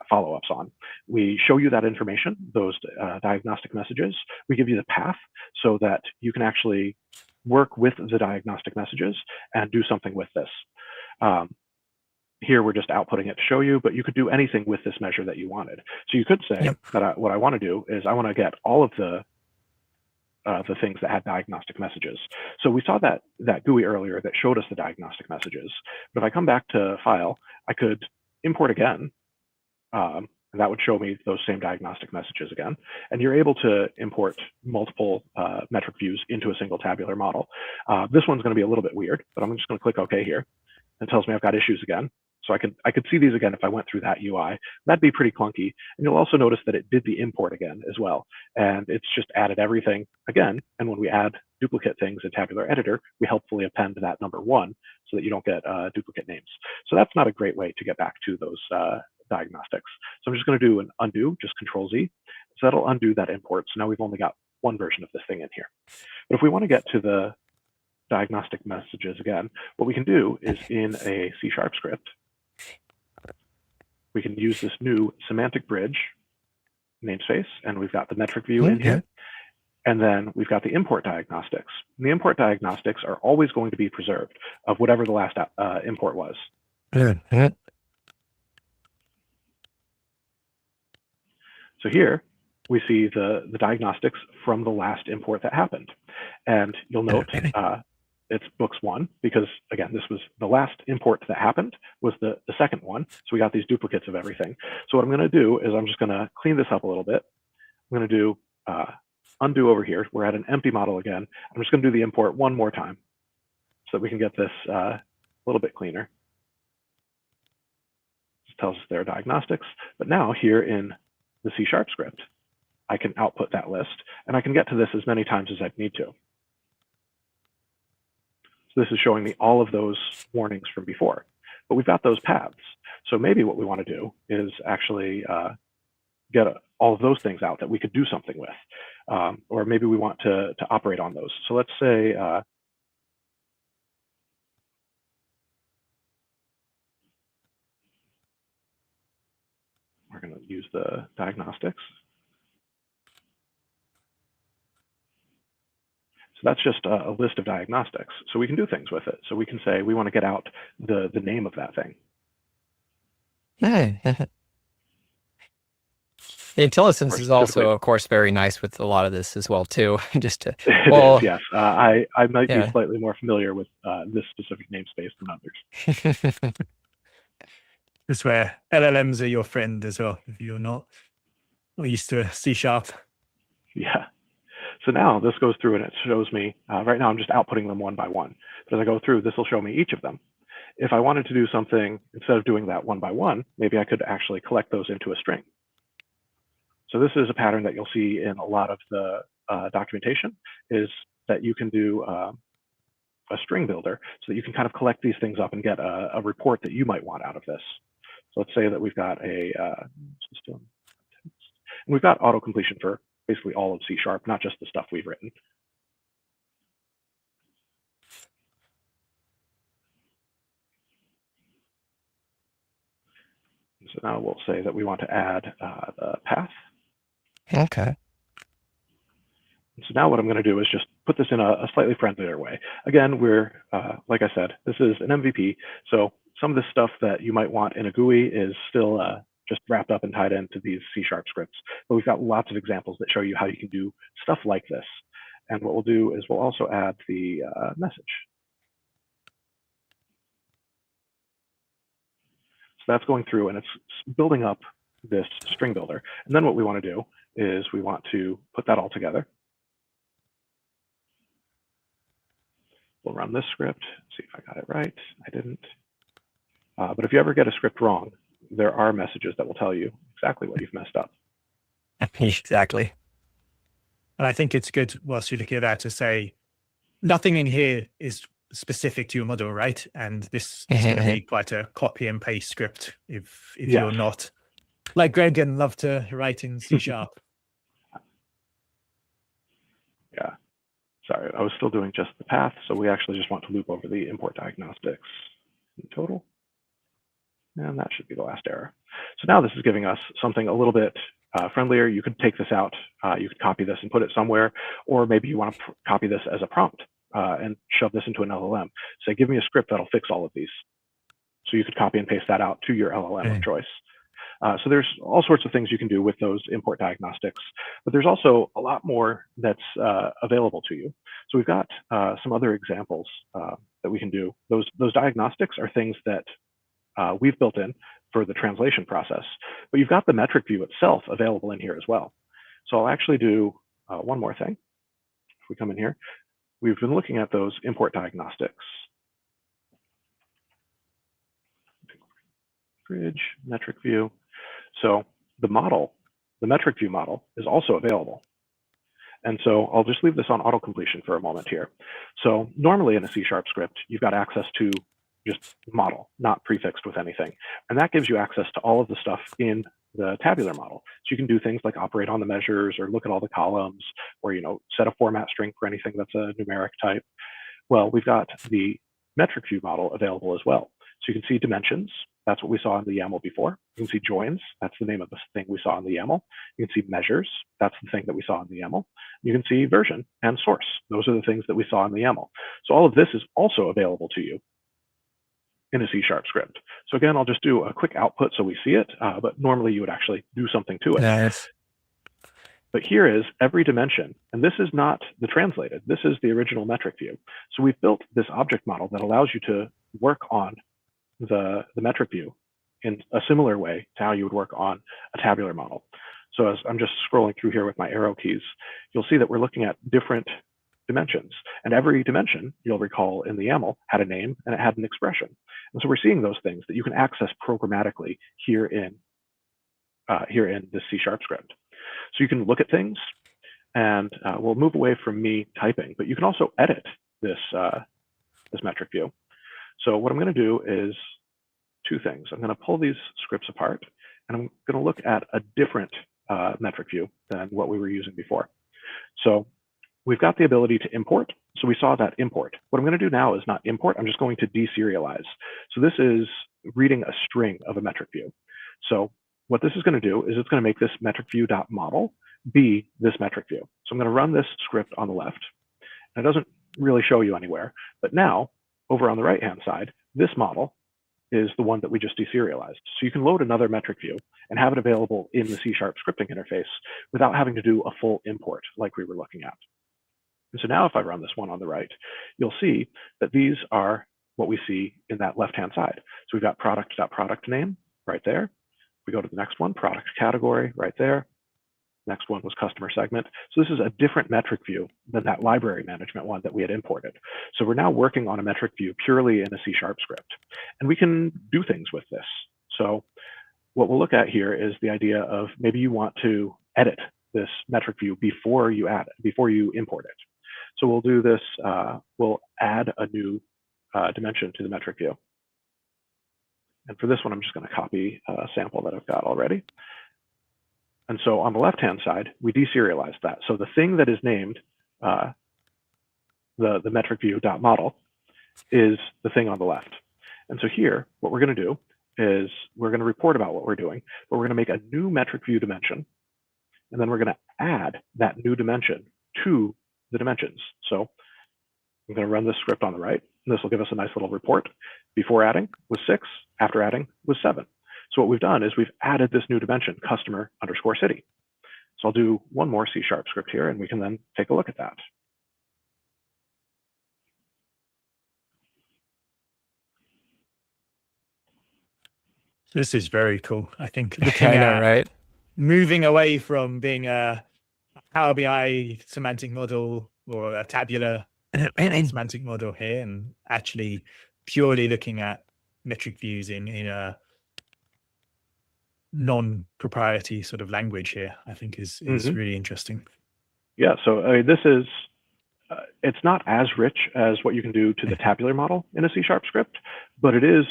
follow-ups on. We show you that information, those diagnostic messages. We give you the path so that you can actually work with the diagnostic messages and do something with this. Here we're just outputting it to show you, but you could do anything with this measure that you wanted. So you could say that what I want to do is I want to get all of the things that had diagnostic messages. So we saw that GUI earlier that showed us the diagnostic messages. But if I come back to File, I could import again, and that would show me those same diagnostic messages again. And you're able to import multiple metric views into a single tabular model. This one's going to be a little bit weird, but I'm just going to click OK here. It tells me I've got issues again. So I could see these again if I went through that UI. That'd be pretty clunky. And you'll also notice that it did the import again as well. And it's just added everything again. And when we add duplicate things in Tabular Editor, we helpfully append that number 1 so that you don't get duplicate names. So that's not a great way to get back to those diagnostics. So I'm just going to do an undo, just Control-Z. So that'll undo that import. So now we've only got one version of this thing in here. But if we want to get to the diagnostic messages again, what we can do is in a C# script, we can use this new Semantic Bridge namespace, and we've got the metric view in here. And then we've got the import diagnostics. And the import diagnostics are always going to be preserved of whatever the last import was. So here we see the diagnostics from the last import that happened. And you'll note it's books 1, because again, this was the last import that happened was the second one. So we got these duplicates of everything. So what I'm going to do is I'm just going to clean this up a little bit. I'm going to do undo over here. We're at an empty model again. I'm just going to do the import one more time so that we can get this a little bit cleaner. This tells us there are diagnostics. But now here in the C# script, I can output that list, and I can get to this as many times as I need to. So this is showing me all of those warnings from before. but we've got those paths. So maybe what we want to do is actually get all of those things out that we could do something with, or maybe we want to operate on those. So let's say we're going to use the diagnostics. So that's just a list of diagnostics. So we can do things with it. So we can say we want to get out the name of that thing. The IntelliSense is also, of course, very nice with a lot of this as well, too. Just to, it is, yes. I might be slightly more familiar with this specific namespace than others. This is where LLMs are your friend as well, if you're not used to C#. Yeah. So now this goes through and it shows me, right now I'm just outputting them one by one. But as I go through, this will show me each of them. If I wanted to do something, instead of doing that one by one, maybe I could actually collect those into a string. So this is a pattern that you'll see in a lot of the documentation, is that you can do a string builder so that you can kind of collect these things up and get a report that you might want out of this. So let's say that we've got a system, and we've got auto-completion for basically all of C#, not just the stuff we've written. So now we'll say that we want to add the path. Okay. So now what I'm going to do is just put this in a slightly friendlier way. Again, we're, like I said, this is an MVP. So some of the stuff that you might want in a GUI is still just wrapped up and tied into these C# scripts. But we've got lots of examples that show you how you can do stuff like this. And what we'll do is we'll also add the message. So that's going through and it's building up this string builder. And then what we want to do is we want to put that all together. We'll run this script, see if I got it right. I didn't. But if you ever get a script wrong, there are messages that will tell you exactly what you've messed up. Exactly. And I think it's good, whilst you're looking at that, to say nothing in here is specific to your model, right? And this is going to be quite a copy and paste script if you're not like Greg and love to write in C#. Yeah. Sorry, I was still doing just the path. So we actually just want to loop over the import diagnostics in total. And that should be the last error. So now this is giving us something a little bit friendlier. You could take this out. You could copy this and put it somewhere. Or maybe you want to copy this as a prompt and shove this into an LLM. Say, give me a script that'll fix all of these. So you could copy and paste that out to your LLM of choice. So there's all sorts of things you can do with those import diagnostics, but there's also a lot more that's available to you. So we've got some other examples that we can do. Those diagnostics are things that we've built in for the translation process, but you've got the metric view itself available in here as well. So I'll actually do one more thing. If we come in here, we've been looking at those import diagnostics. Bridge, metric view. So the model, the metric view model, is also available. And so I'll just leave this on auto-completion for a moment here. So normally in a C# script, you've got access to just model, not prefixed with anything. And that gives you access to all of the stuff in the tabular model. So you can do things like operate on the measures or look at all the columns or, set a format string for anything that's a numeric type. Well, we've got the metric view model available as well. So you can see dimensions. That's what we saw in the YAML before. You can see joins. That's the name of the thing we saw in the YAML. You can see measures. That's the thing that we saw in the YAML. You can see version and source. Those are the things that we saw in the YAML. So all of this is also available to you in a C# script. So again, I'll just do a quick output so we see it, but normally you would actually do something to it. Nice. But here is every dimension, and this is not the translated. This is the original metric view. So we've built this object model that allows you to work on the metric view in a similar way to how you would work on a tabular model. So as I'm just scrolling through here with my arrow keys, you'll see that we're looking at different dimensions. And every dimension, you'll recall in the YAML, had a name and it had an expression. And so we're seeing those things that you can access programmatically here in this C# script. So you can look at things, and we'll move away from me typing, but you can also edit this metric view. So what I'm going to do is two things. I'm going to pull these scripts apart, and I'm going to look at a different metric view than what we were using before. So we've got the ability to import. So we saw that import. What I'm going to do now is not import. I'm just going to deserialize. So this is reading a string of a metric view. So what this is going to do is it's going to make this metric view.model be this metric view. So I'm going to run this script on the left. And it doesn't really show you anywhere. But now, over on the right-hand side, this model is the one that we just deserialized. So you can load another metric view and have it available in the C# scripting interface without having to do a full import like we were looking at. And so now if I run this one on the right, you'll see that these are what we see in that left-hand side. So we've got product.product name right there. We go to the next one, product category right there. Next one was customer segment. So this is a different metric view than that library management one that we had imported. So we're now working on a metric view purely in a C# script. And we can do things with this. So what we'll look at here is the idea of maybe you want to edit this metric view before you import it. So we'll do this, we'll add a new dimension to the metric view. And for this one, I'm just going to copy a sample that I've got already. And so on the left-hand side, we deserialized that. So the thing that is named the metric view.model is the thing on the left. And so here, what we're going to do is we're going to report about what we're doing, but we're going to make a new metric view dimension. And then we're going to add that new dimension to the dimensions. So I'm going to run this script on the right, and this will give us a nice little report. Before adding was 6, after adding was 7. So what we've done is we've added this new dimension, customer_city. So I'll do one more C# script here, and we can then take a look at that. This is very cool. I think I know, right? moving away from being a Power BI semantic model or a tabular semantic model here, and actually purely looking at metric views in a non-proprietary sort of language here, I think is really interesting. Yeah, so I mean, this is, it's not as rich as what you can do to the tabular model in a C# script, but it is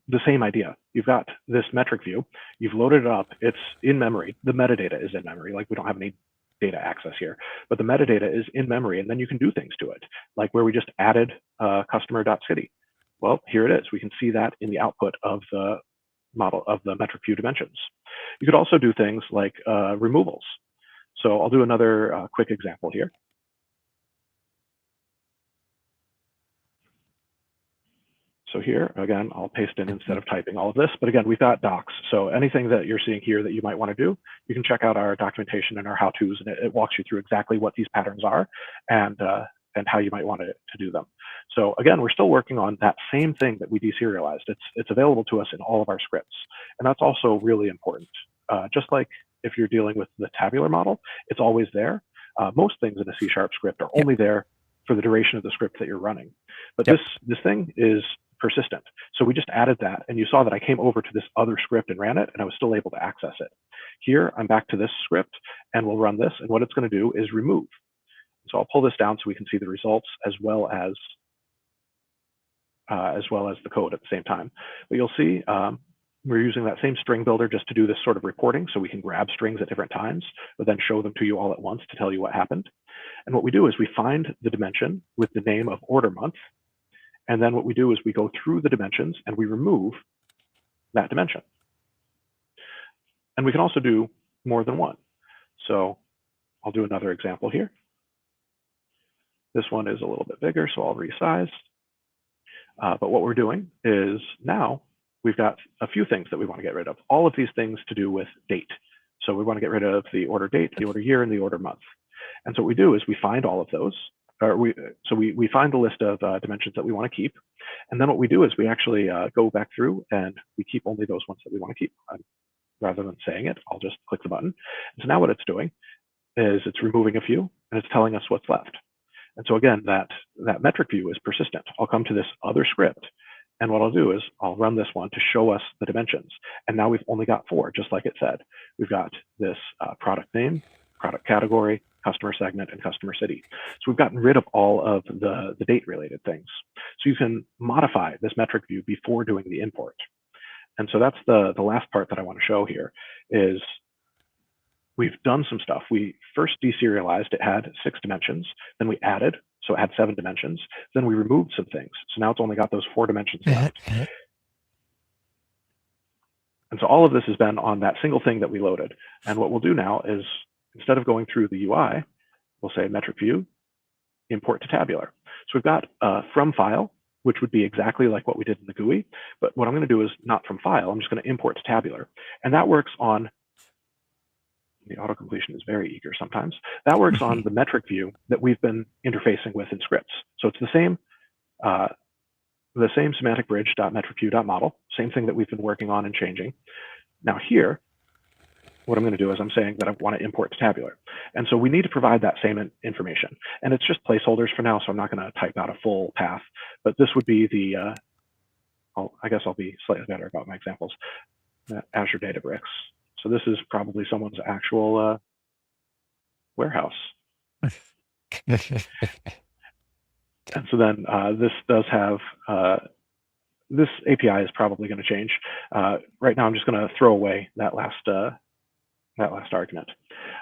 the same idea. You've got this metric view, you've loaded it up, it's in memory, the metadata is in memory, like we don't have any data access here, but the metadata is in memory, and then you can do things to it, like where we just added customer.city. Well, here it is. We can see that in the output of the model of the metric view dimensions. You could also do things like removals. So I'll do another quick example here. So here, again, I'll paste in instead of typing all of this, but again, we've got docs. So anything that you're seeing here that you might want to do, you can check out our documentation and our how-tos, and it walks you through exactly what these patterns are and how you might want to do them. So again, we're still working on that same thing that we deserialized. It's available to us in all of our scripts. And that's also really important. Just like if you're dealing with the tabular model, it's always there. Most things in a C# script are only there for the duration of the script that you're running. But this thing is persistent. So we just added that, and you saw that I came over to this other script and ran it, and I was still able to access it. Here, I'm back to this script, and we'll run this, and what it's going to do is remove. So I'll pull this down so we can see the results as well as the code at the same time. But you'll see we're using that same string builder just to do this sort of reporting, so we can grab strings at different times, but then show them to you all at once to tell you what happened. And what we do is we find the dimension with the name of order month, and then what we do is we go through the dimensions and we remove that dimension. And we can also do more than one. So I'll do another example here. This one is a little bit bigger, so I'll resize. But what we're doing is now we've got a few things that we want to get rid of. All of these things to do with date. So we want to get rid of the order date, the order year, and the order month. And so what we do is we find all of those. We find the list of dimensions that we want to keep. And then what we do is we actually go back through and we keep only those ones that we want to keep. Rather than saying it, I'll just click the button. So now what it's doing is it's removing a few and it's telling us what's left. And so again, that metric view is persistent. I'll come to this other script, and what I'll do is I'll run this one to show us the dimensions. And now we've only got 4, just like it said. We've got this product name, product category, customer segment, and customer city. So we've gotten rid of all of the date related things. So you can modify this metric view before doing the import. And so that's the last part that I want to show here is we've done some stuff. We first deserialized, it had 6 dimensions, then we added, so it had 7 dimensions, then we removed some things. So now it's only got those 4 dimensions left. And so all of this has been on that single thing that we loaded. And what we'll do now is, instead of going through the UI, we'll say metric view, import to tabular. So we've got from file, which would be exactly like what we did in the GUI. But what I'm going to do is not from file, I'm just going to import to tabular. And that works on, the autocompletion is very eager sometimes. That works on the metric view that we've been interfacing with in scripts. So it's the same semantic bridge.metricview.model, same thing that we've been working on and changing. Now here, what I'm going to do is I'm saying that I want to import to tabular. And so we need to provide that same information. And it's just placeholders for now, so I'm not going to type out a full path. But this would be the, I guess I'll be slightly better about my examples. Azure Databricks. So this is probably someone's actual warehouse. And so then this does have, this API is probably going to change. Right now, I'm just going to throw away that last argument.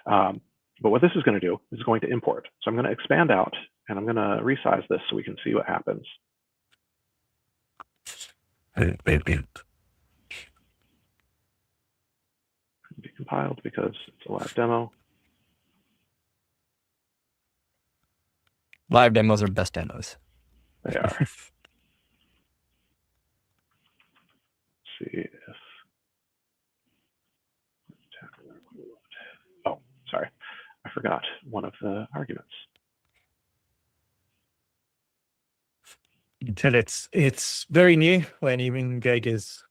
But what this is going to do is going to import. So I'm going to expand out and I'm going to resize this so we can see what happens. Be compiled because it's a live demo. Live demos are best demos. They are. Let's see if. Oh, sorry. I forgot one of the arguments. Until it's very new when even Greg is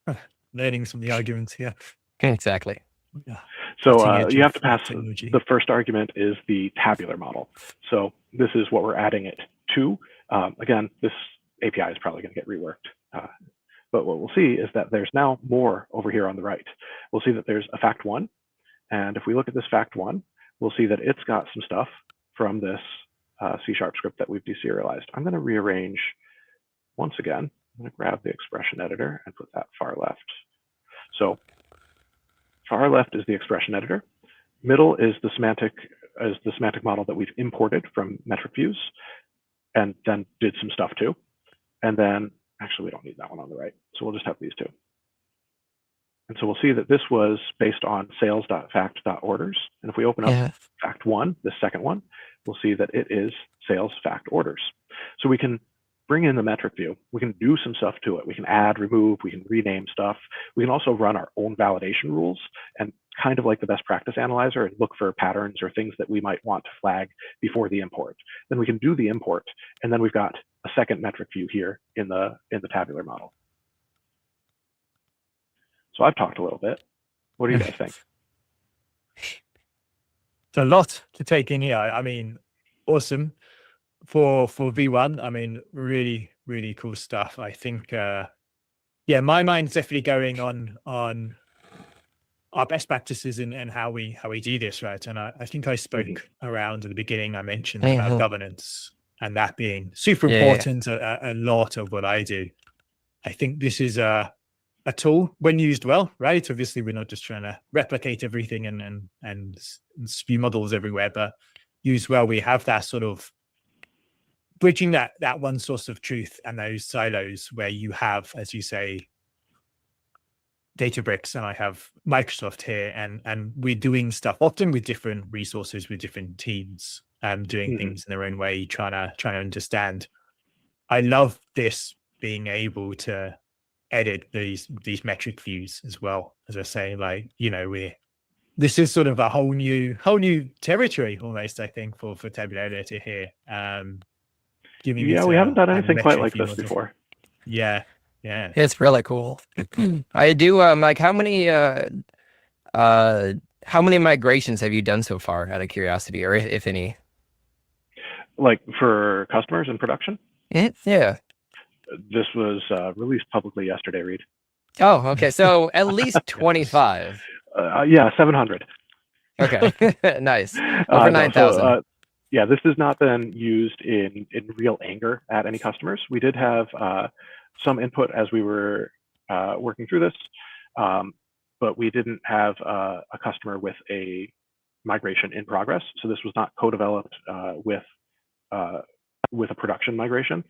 learning some of the arguments here. Exactly. Yeah. So you have to pass, the first argument is the tabular model. So this is what we're adding it to. Again, this API is probably going to get reworked. But what we'll see is that there's now more over here on the right. We'll see that there's a fact1. And if we look at this fact1, we'll see that it's got some stuff from this C# script that we've deserialized. I'm going to rearrange once again. I'm going to grab the expression editor and put that far left. So far left is the expression editor. Middle is the semantic model that we've imported from metric views and then did some stuff too. And then actually we don't need that one on the right. So we'll just have these two. And so we'll see that this was based on sales.fact.orders. And if we open up fact1, the second one, we'll see that it is sales fact orders. So we can bring in the metric view. We can do some stuff to it. We can add, remove, we can rename stuff. We can also run our own validation rules and kind of like the best practice analyzer and look for patterns or things that we might want to flag before the import. Then we can do the import. And then we've got a second metric view here in the tabular model. So I've talked a little bit. What do you guys think? It's a lot to take in here. I mean, awesome. For V1, I mean, really, really cool stuff. I think, yeah, my mind's definitely going on our best practices and how we do this, right? And I think I spoke around at the beginning. I mentioned about governance and that being super important. A lot of what I do. I think this is a tool when used well, right? Obviously, we're not just trying to replicate everything and spew models everywhere, but used well, we have that sort of bridging that one source of truth and those silos where you have, as you say, Databricks and I have Microsoft here, and we're doing stuff often with different resources, with different teams, doing things in their own way, trying to understand. I love this being able to edit these metric views as well. As I say, like, you know, this is sort of a whole new territory almost, I think, for Tabular Editor here. We haven't done anything quite like this before. Yeah. It's really cool. I do like how many migrations have you done so far, out of curiosity, or if any? Like for customers in production? Yeah. This was released publicly yesterday, Reed. Oh, okay. So at least 25. Yeah, 700. Okay, nice. Over 9,000. Yeah, this has not been used in real anger at any customers. We did have some input as we were working through this. but we didn't have a customer with a migration in progress. So this was not co-developed with a production migration.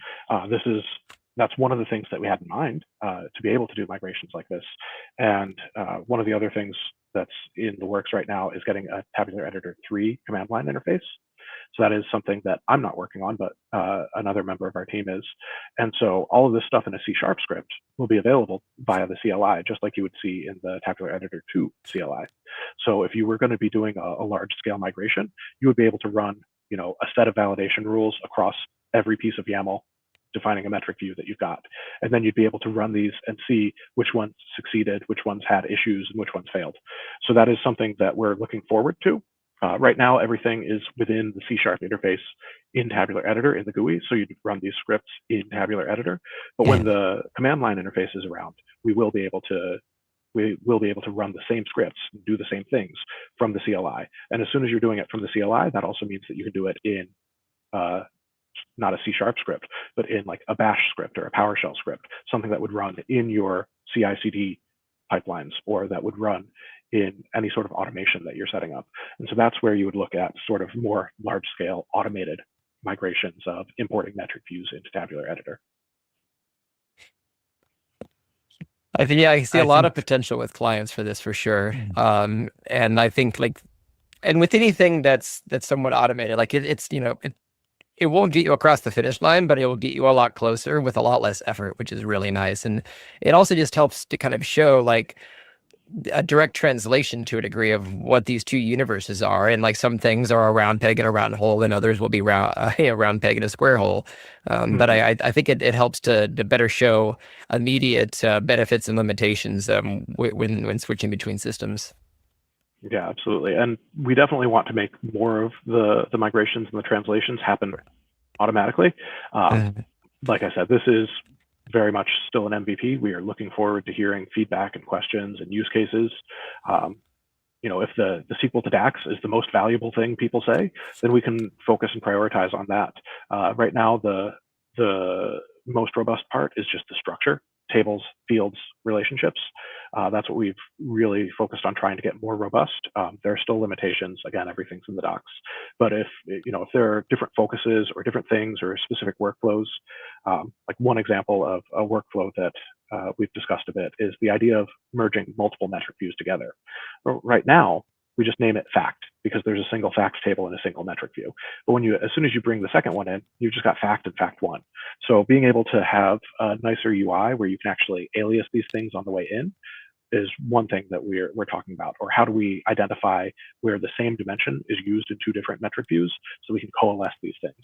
That's one of the things that we had in mind to be able to do migrations like this. And one of the other things that's in the works right now is getting a Tabular Editor 3 command line interface. So that is something that I'm not working on, but another member of our team is. And so all of this stuff in a C# script will be available via the CLI, just like you would see in the Tabular Editor 2 CLI. So if you were going to be doing a large scale migration, you would be able to run, a set of validation rules across every piece of YAML, defining a metric view that you've got. And then you'd be able to run these and see which ones succeeded, which ones had issues, and which ones failed. So that is something that we're looking forward to. Right now, everything is within the C# interface in Tabular Editor in the GUI. So you'd run these scripts in Tabular Editor. But when the command line interface is around, we will be able to run the same scripts, do the same things from the CLI. And as soon as you're doing it from the CLI, that also means that you can do it in not a C# script, but in like a bash script or a PowerShell script, something that would run in your CI/CD pipelines, or that would run in any sort of automation that you're setting up. And so that's where you would look at sort of more large scale automated migrations of importing metric views into Tabular Editor. I see a lot of potential with clients for this for sure. And I think and with anything that's somewhat automated, it won't get you across the finish line, but it will get you a lot closer with a lot less effort, which is really nice. And it also just helps to kind of show a direct translation to a degree of what these two universes are. And some things are a round peg and a round hole, and others will be a round peg and a square hole. But I think it helps to better show immediate benefits and limitations when switching between systems. Yeah, absolutely. And we definitely want to make more of the migrations and the translations happen automatically. Like I said, this is very much still an MVP. We are looking forward to hearing feedback and questions and use cases. If the SQL to DAX is the most valuable thing people say, then we can focus and prioritize on that. Right now, the most robust part is just the structure, tables, fields, relationships. That's what we've really focused on trying to get more robust. There are still limitations. Again, everything's in the docs. But if there are different focuses or different things or specific workflows, like one example of a workflow that we've discussed a bit is the idea of merging multiple metric views together. Right now, we just name it fact because there's a single facts table and a single metric view. But as soon as you bring the second one in, you've just got fact and fact one. So being able to have a nicer UI where you can actually alias these things on the way in is one thing that we're talking about. Or how do we identify where the same dimension is used in two different metric views so we can coalesce these things.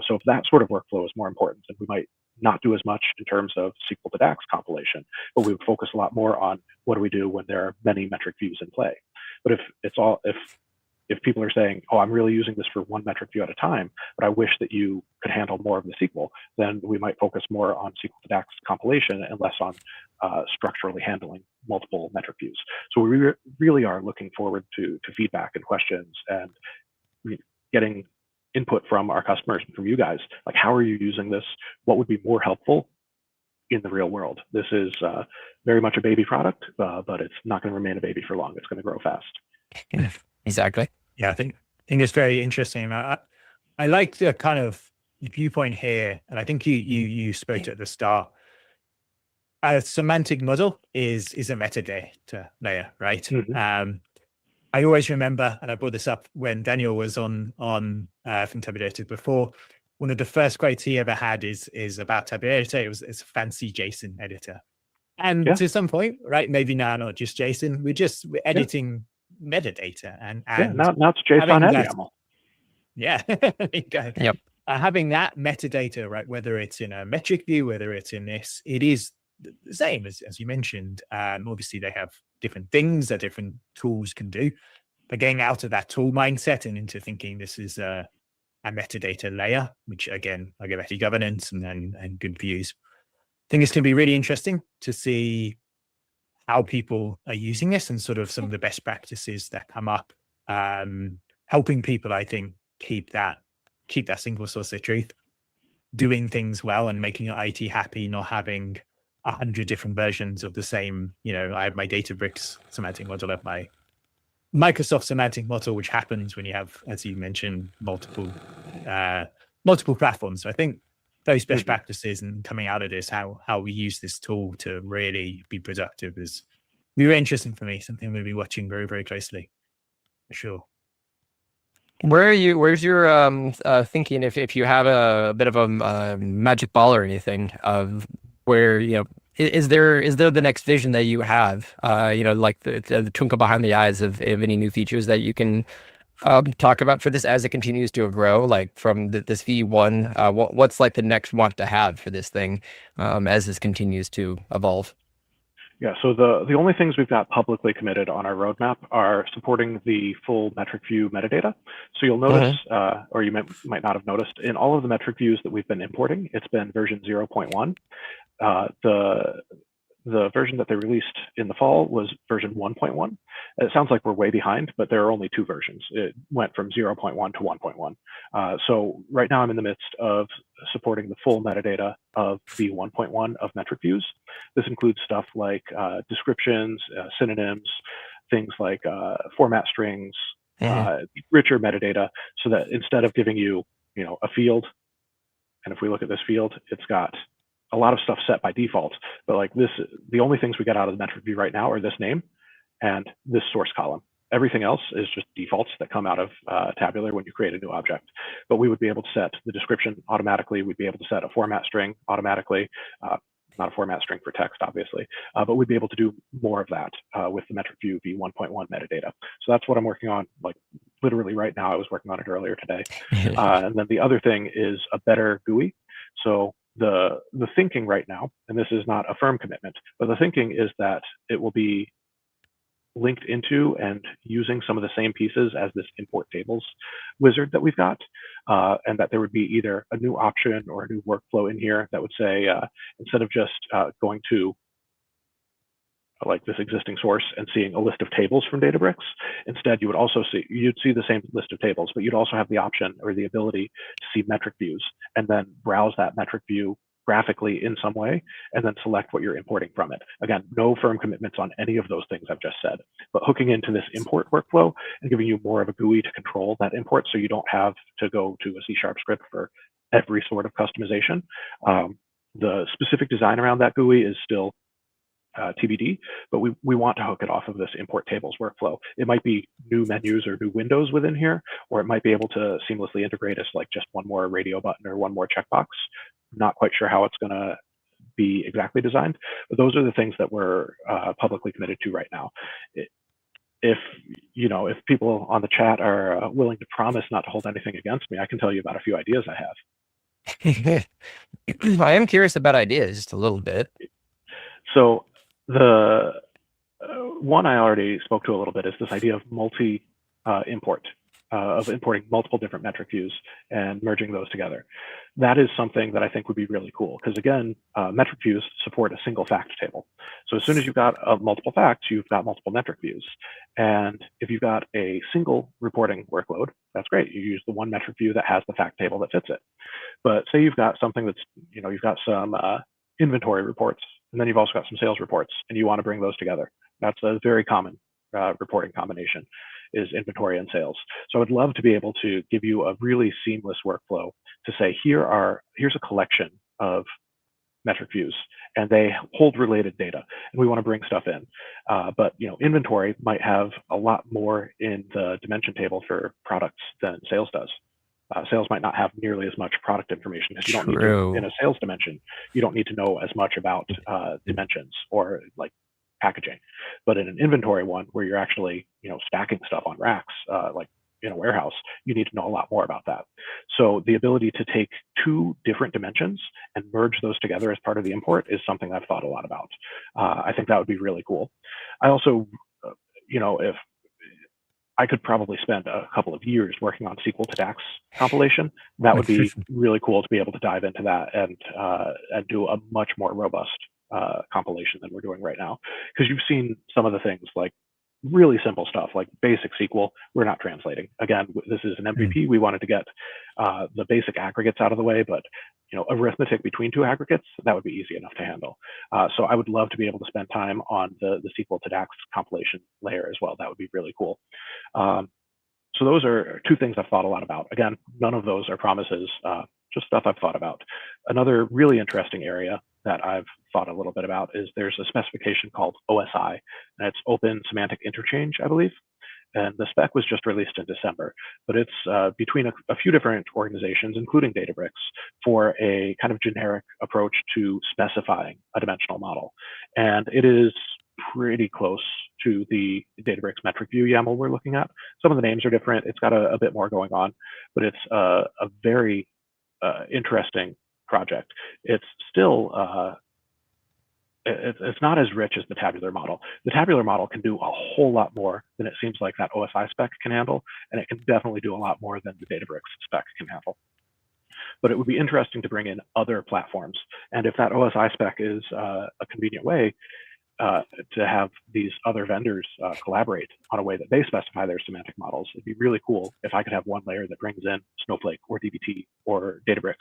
So if that sort of workflow is more important, then we might not do as much in terms of SQL to DAX compilation, but we would focus a lot more on what do we do when there are many metric views in play. But if people are saying, oh, I'm really using this for one metric view at a time, but I wish that you could handle more of the SQL, then we might focus more on SQL to DAX compilation and less on structurally handling multiple metric views. So we really are looking forward to feedback and questions and getting input from our customers and from you guys. Like, how are you using this? What would be more helpful in the real world? This is very much a baby product, but it's not going to remain a baby for long. It's going to grow fast. Exactly. Yeah, I think it's very interesting. I like the kind of viewpoint here, and I think you spoke to at the start. A semantic model is a metadata layer, right? Mm-hmm. I always remember, and I brought this up when Daniel was on from Tabular Editor before. One of the first quotes he ever had is about Tabular Editor. It's a fancy JSON editor, and to some point, right? Maybe now not just JSON. We're editing metadata, and now it's JSON and YAML. Yeah, Yep. Having that metadata, right? Whether it's in a metric view, whether it's in this, it is the same as you mentioned. Obviously, they have different things that different tools can do. But getting out of that tool mindset and into thinking this is a metadata layer, which again, I get better governance and good views. I think it's going to be really interesting to see how people are using this and sort of some of the best practices that come up, helping people, I think, keep that single source of truth, doing things well and making your IT happy, not having 100 different versions of the same. I have my Databricks semantic model, I have my Microsoft semantic model, which happens when you have, as you mentioned, multiple platforms. So I think those best practices and coming out of this, how we use this tool to really be productive, is very interesting for me. Something we'll be watching very, very closely, for sure. Where's your thinking, if you have a bit of a magic ball or anything, of where, is there the next vision that you have, like the twinkle behind the eyes of any new features that you can talk about for this as it continues to grow, like from this V1, what's like the next want to have for this thing as this continues to evolve? Yeah, so the only things we've got publicly committed on our roadmap are supporting the full metric view metadata. So you'll notice, or you might not have noticed, in all of the metric views that we've been importing, it's been version 0.1. The version that they released in the fall was version 1.1. It sounds like we're way behind, but there are only two versions. It went from 0.1 to 1.1. So right now I'm in the midst of supporting the full metadata of the 1.1 of metric views. This includes stuff like descriptions, synonyms, things like format strings, richer metadata, so that instead of giving you, a field, and if we look at this field, it's got a lot of stuff set by default, but like this, the only things we get out of the metric view right now are this name and this source column. Everything else is just defaults that come out of Tabular when you create a new object. But we would be able to set the description automatically. We'd be able to set a format string automatically, not a format string for text, obviously, but we'd be able to do more of that with the metric view v1.1 metadata. So that's what I'm working on, like literally right now. I was working on it earlier today. And then the other thing is a better GUI. So the thinking right now, and this is not a firm commitment, but the thinking is that it will be linked into and using some of the same pieces as this import tables wizard that we've got, and that there would be either a new option or a new workflow in here that would say, instead of just going to like this existing source and seeing a list of tables from Databricks, instead you would also you'd see the same list of tables, but you'd also have the option or the ability to see metric views and then browse that metric view graphically in some way, and then select what you're importing from it. Again, no firm commitments on any of those things I've just said, but hooking into this import workflow and giving you more of a GUI to control that import, so you don't have to go to a C# script for every sort of customization. The specific design around that GUI is still TBD, but we want to hook it off of this import tables workflow. It might be new menus or new windows within here, or it might be able to seamlessly integrate as like just one more radio button or one more checkbox. Not quite sure how it's going to be exactly designed, but those are the things that we're publicly committed to right now. If people on the chat are willing to promise not to hold anything against me, I can tell you about a few ideas I have. I am curious about ideas just a little bit. So the one I already spoke to a little bit is this idea of multi-import, of importing multiple different metric views and merging those together. That is something that I think would be really cool, because again, metric views support a single fact table. So as soon as you've got multiple facts, you've got multiple metric views. And if you've got a single reporting workload, that's great. You use the one metric view that has the fact table that fits it. But say you've got something that's, you've got some inventory reports, and then you've also got some sales reports, and you want to bring those together. That's a very common reporting combination, is inventory and sales. So I would love to be able to give you a really seamless workflow to say, here's a collection of metric views, and they hold related data, and we want to bring stuff in. But inventory might have a lot more in the dimension table for products than sales does. Sales might not have nearly as much product information, because you don't need to, in a sales dimension, you don't need to know as much about dimensions or like packaging. But in an inventory one, where you're actually stacking stuff on racks, like in a warehouse, you need to know a lot more about that. So the ability to take two different dimensions and merge those together as part of the import is something I've thought a lot about. I think that would be really cool. I also, if I could probably spend a couple of years working on SQL to DAX compilation, that would be really cool to be able to dive into that and do a much more robust compilation than we're doing right now. Because you've seen some of the things like really simple stuff like basic SQL, we're not translating. Again, this is an MVP. We wanted to get the basic aggregates out of the way, but arithmetic between two aggregates, that would be easy enough to handle. So I would love to be able to spend time on the SQL to DAX compilation layer as well. That would be really cool. So those are two things I've thought a lot about. Again, none of those are promises, just stuff I've thought about. Another really interesting area that I've thought a little bit about is there's a specification called OSI, and it's Open Semantic Interchange, I believe. And the spec was just released in December, but it's between a few different organizations, including Databricks, for a kind of generic approach to specifying a dimensional model. And it is pretty close to the Databricks Metric View YAML we're looking at. Some of the names are different. It's got a bit more going on, but it's a very interesting project. It's still it's not as rich as the tabular model. The tabular model can do a whole lot more than it seems like that OSI spec can handle, and it can definitely do a lot more than the Databricks spec can handle. But it would be interesting to bring in other platforms, and if that OSI spec is a convenient way to have these other vendors collaborate on a way that they specify their semantic models, it'd be really cool if I could have one layer that brings in Snowflake or DBT or Databricks,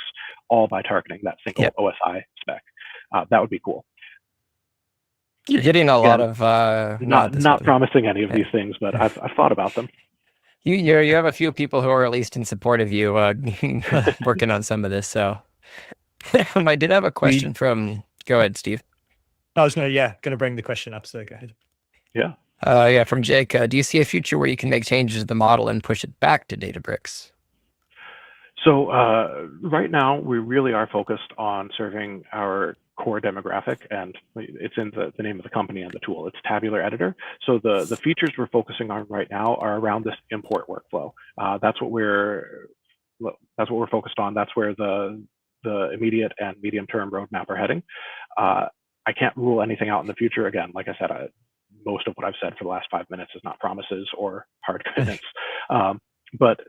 all by targeting that single OSI spec. That would be cool. You're getting a lot of not promising any of these things, but I've thought about them. You have a few people who are at least in support of you working on some of this. So I did have a question from. Go ahead, Steve. I was gonna bring the question up. So go ahead. Yeah. From Jake. Do you see a future where you can make changes to the model and push it back to Databricks? So right now, we really are focused on serving our core demographic, and it's in the name of the company and the tool. It's Tabular Editor. So the features we're focusing on right now are around this import workflow. That's what we're focused on. That's where the immediate and medium-term roadmap are heading. I can't rule anything out in the future. Again, like I said, most of what I've said for the last 5 minutes is not promises or hard commitments. But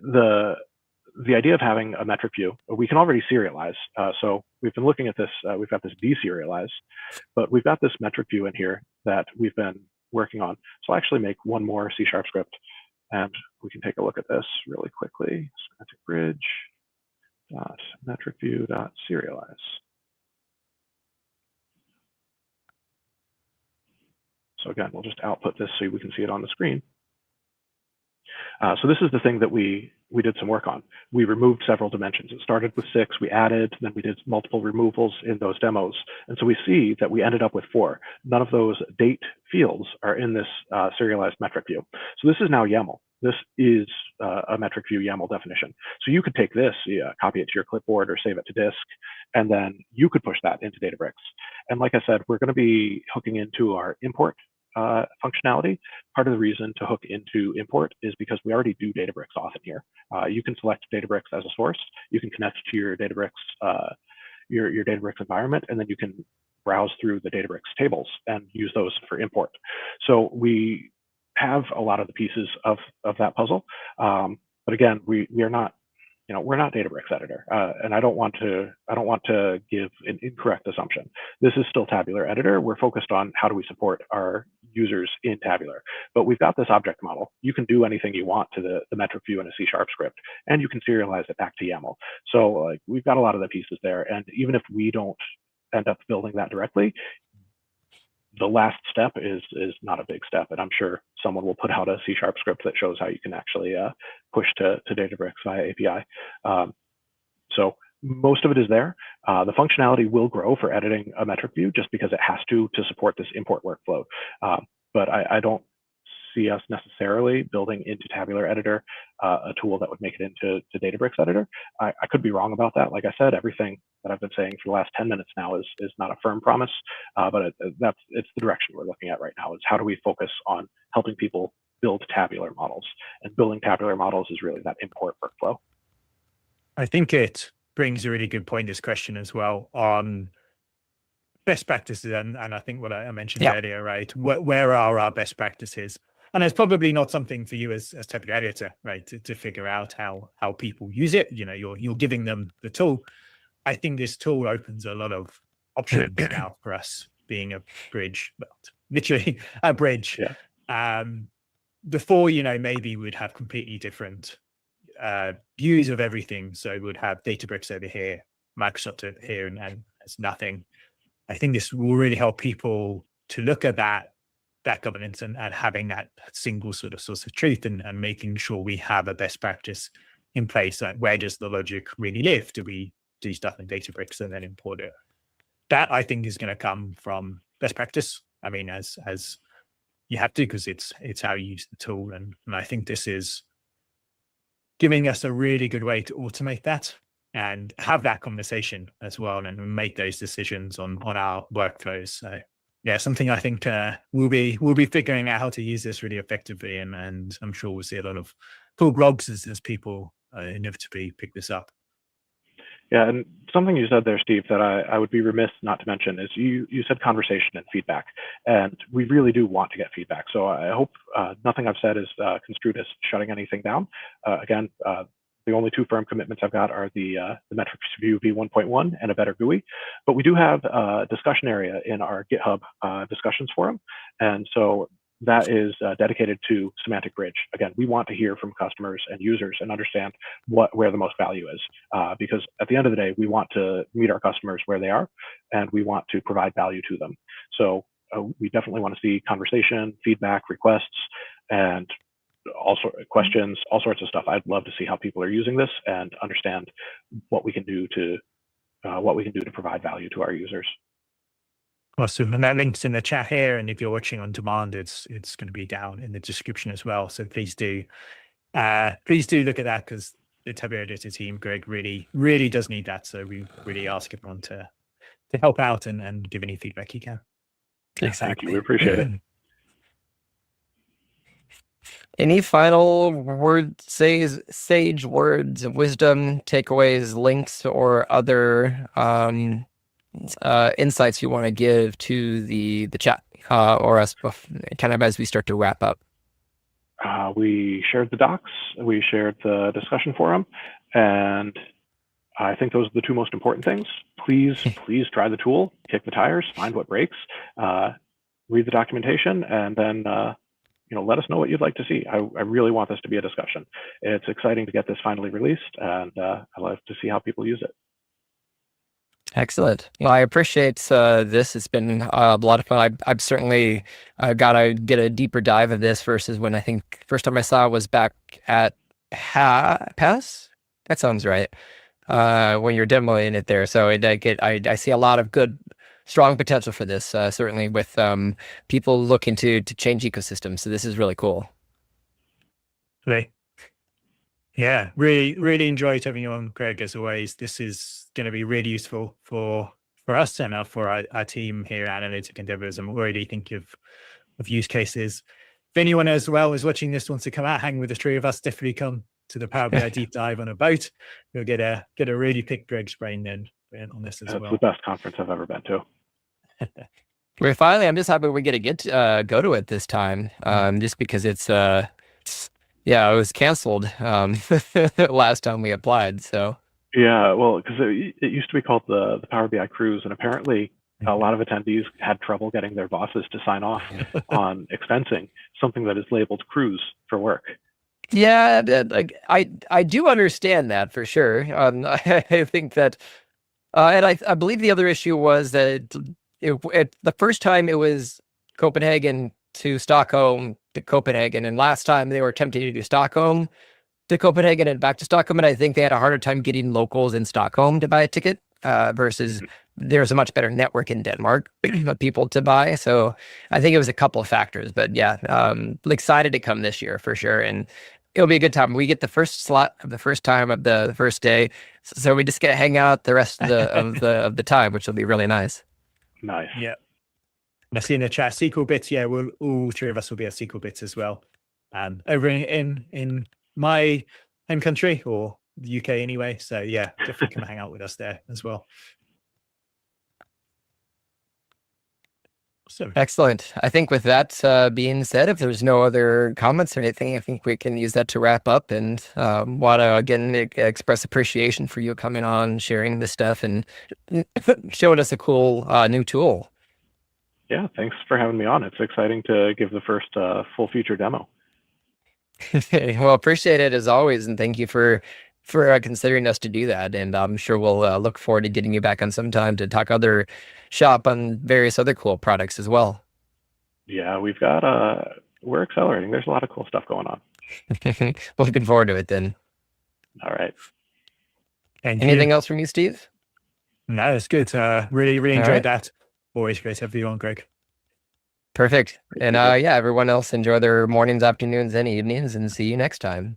the idea of having a metric view, we can already serialize. So we've been looking at this, we've got this deserialize, but we've got this metric view in here that we've been working on. So I'll actually make one more C# script, and we can take a look at this really quickly. Semantic Bridge metric view serialize. So again, we'll just output this so we can see it on the screen. So this is the thing that we did some work on. We removed several dimensions. It started with 6, we added, then we did multiple removals in those demos. And so we see that we ended up with 4. None of those date fields are in this serialized metric view. So this is now YAML. This is a metric view YAML definition. So you could take this, copy it to your clipboard or save it to disk, and then you could push that into Databricks. And like I said, we're going to be hooking into our import functionality. Part of the reason to hook into import is because we already do Databricks often here. You can select Databricks as a source. You can connect to your Databricks your Databricks environment, and then you can browse through the Databricks tables and use those for import. So we have a lot of the pieces of that puzzle. But again, we are not, we're not Databricks editor, and I don't want to give an incorrect assumption. This is still Tabular Editor. We're focused on how do we support our users in Tabular, but we've got this object model. You can do anything you want to the metric view in a C# script, and you can serialize it back to YAML. So we've got a lot of the pieces there, and even if we don't end up building that directly, the last step is not a big step, and I'm sure someone will put out a C# script that shows how you can actually push to Databricks via API. So most of it is there. The functionality will grow for editing a metric view just because it has to support this import workflow. But I don't see us necessarily building into Tabular Editor a tool that would make it into Databricks Editor. I could be wrong about that. Like I said, everything that I've been saying for the last 10 minutes now is not a firm promise, but it's the direction we're looking at right now, is how do we focus on helping people build tabular models, and building tabular models is really that import workflow. I think it brings a really good point, this question as well, on best practices, and I think what I mentioned earlier, right? Where are our best practices? And it's probably not something for you as Tabular Editor, right, to figure out how people use it. You're giving them the tool. I think this tool opens a lot of options now for us, being a bridge, literally a bridge. Yeah. before, maybe we'd have completely different views of everything. So we'd have Databricks over here, Microsoft over here, and it's nothing. I think this will really help people to look at that governance and having that single sort of source of truth, and making sure we have a best practice in place. Like, where does the logic really live? Do we do stuff in Databricks and then import it? That, I think, is going to come from best practice. I mean, as you have to, because it's how you use the tool. And I think this is giving us a really good way to automate that and have that conversation as well, and make those decisions on our workflows. So yeah, something I think we'll be figuring out how to use this really effectively, and I'm sure we'll see a lot of cool blogs as people inevitably pick this up. Yeah, and something you said there, Steve, that I would be remiss not to mention is you said conversation and feedback, and we really do want to get feedback. So I hope nothing I've said is construed as shutting anything down. Again, the only two firm commitments I've got are the Metrics View v1.1 and a better GUI, but we do have a discussion area in our GitHub discussions forum, and so that is dedicated to Semantic Bridge. Again, we want to hear from customers and users and understand where the most value is, because at the end of the day, we want to meet our customers where they are, and we want to provide value to them. So we definitely want to see conversation, feedback, requests, and all sorts of questions, all sorts of stuff. I'd love to see how people are using this and understand what we can do to provide value to our users. Awesome. And that link's in the chat here. And if you're watching on demand, it's going to be down in the description as well. So please do look at that, because the Tabular Editor team, Greg, really does need that. So we really ask everyone to help out and give any feedback you can. Exactly. Thank you. We appreciate it. Any final words, sage words of wisdom, takeaways, links, or other insights you want to give to the chat or us kind of as we start to wrap up? We shared the docs, we shared the discussion forum, and I think those are the two most important things. Please try the tool, kick the tires, find what breaks, read the documentation, and then let us know what you'd like to see. I really want this to be a discussion. It's exciting to get this finally released, and I love to see how people use it. Excellent. Well, I appreciate this. It's been a lot of fun. I've certainly got to get a deeper dive of this versus when I think first time I saw it was back at PAS. That sounds right. When you're demoing it there. So I see a lot of good, strong potential for this, certainly with people looking to change ecosystems. So this is really cool. Right. Yeah, really enjoyed having you on, Greg, as always. This is going to be really useful for us and for our team here at Analytic Endeavors. I'm already thinking of use cases. If anyone as well is watching this, wants to come out, hang with the three of us, definitely come to the Power BI deep dive on a boat. You'll get a really pick Greg's brain then on this as well. It's the best conference I've ever been to. I'm just happy we get to go to it this time, just because it's it was canceled last time we applied. So yeah, well, because it used to be called the Power BI Cruise, and apparently a lot of attendees had trouble getting their bosses to sign off on expensing something that is labeled cruise for work. Yeah, I do understand that for sure. I think that, and I believe the other issue was that the first time it was Copenhagen to Stockholm to Copenhagen, and last time they were attempting to do Stockholm to Copenhagen and back to Stockholm, and I think they had a harder time getting locals in Stockholm to buy a ticket versus there's a much better network in Denmark of people to buy. So I think it was a couple of factors, but yeah, excited to come this year for sure, and it'll be a good time. We get the first slot of the first time of the first day, so we just get to hang out the rest of the time, which will be really nice. Nice. Yeah. I see in the chat SQL bits. Yeah, all three of us will be at SQL bits as well. Over in my home country, or the UK anyway. So yeah, definitely come hang out with us there as well. So excellent. I think with that being said, if there's no other comments or anything, I think we can use that to wrap up, and want to again express appreciation for you coming on, sharing this stuff, and showing us a cool new tool. Yeah, thanks for having me on. It's exciting to give the first full feature demo. Well, appreciate it as always, and thank you for considering us to do that. And I'm sure we'll look forward to getting you back on sometime to talk other shop on various other cool products as well. Yeah, we're accelerating. There's a lot of cool stuff going on. Looking forward to it then. All right. Thank Anything you. else from you, Steve? No, it's good. Really, really All enjoyed right. that. Always great to have you on, Greg. Perfect. Great And to hear. yeah, everyone else enjoy their mornings, afternoons, and evenings, and see you next time.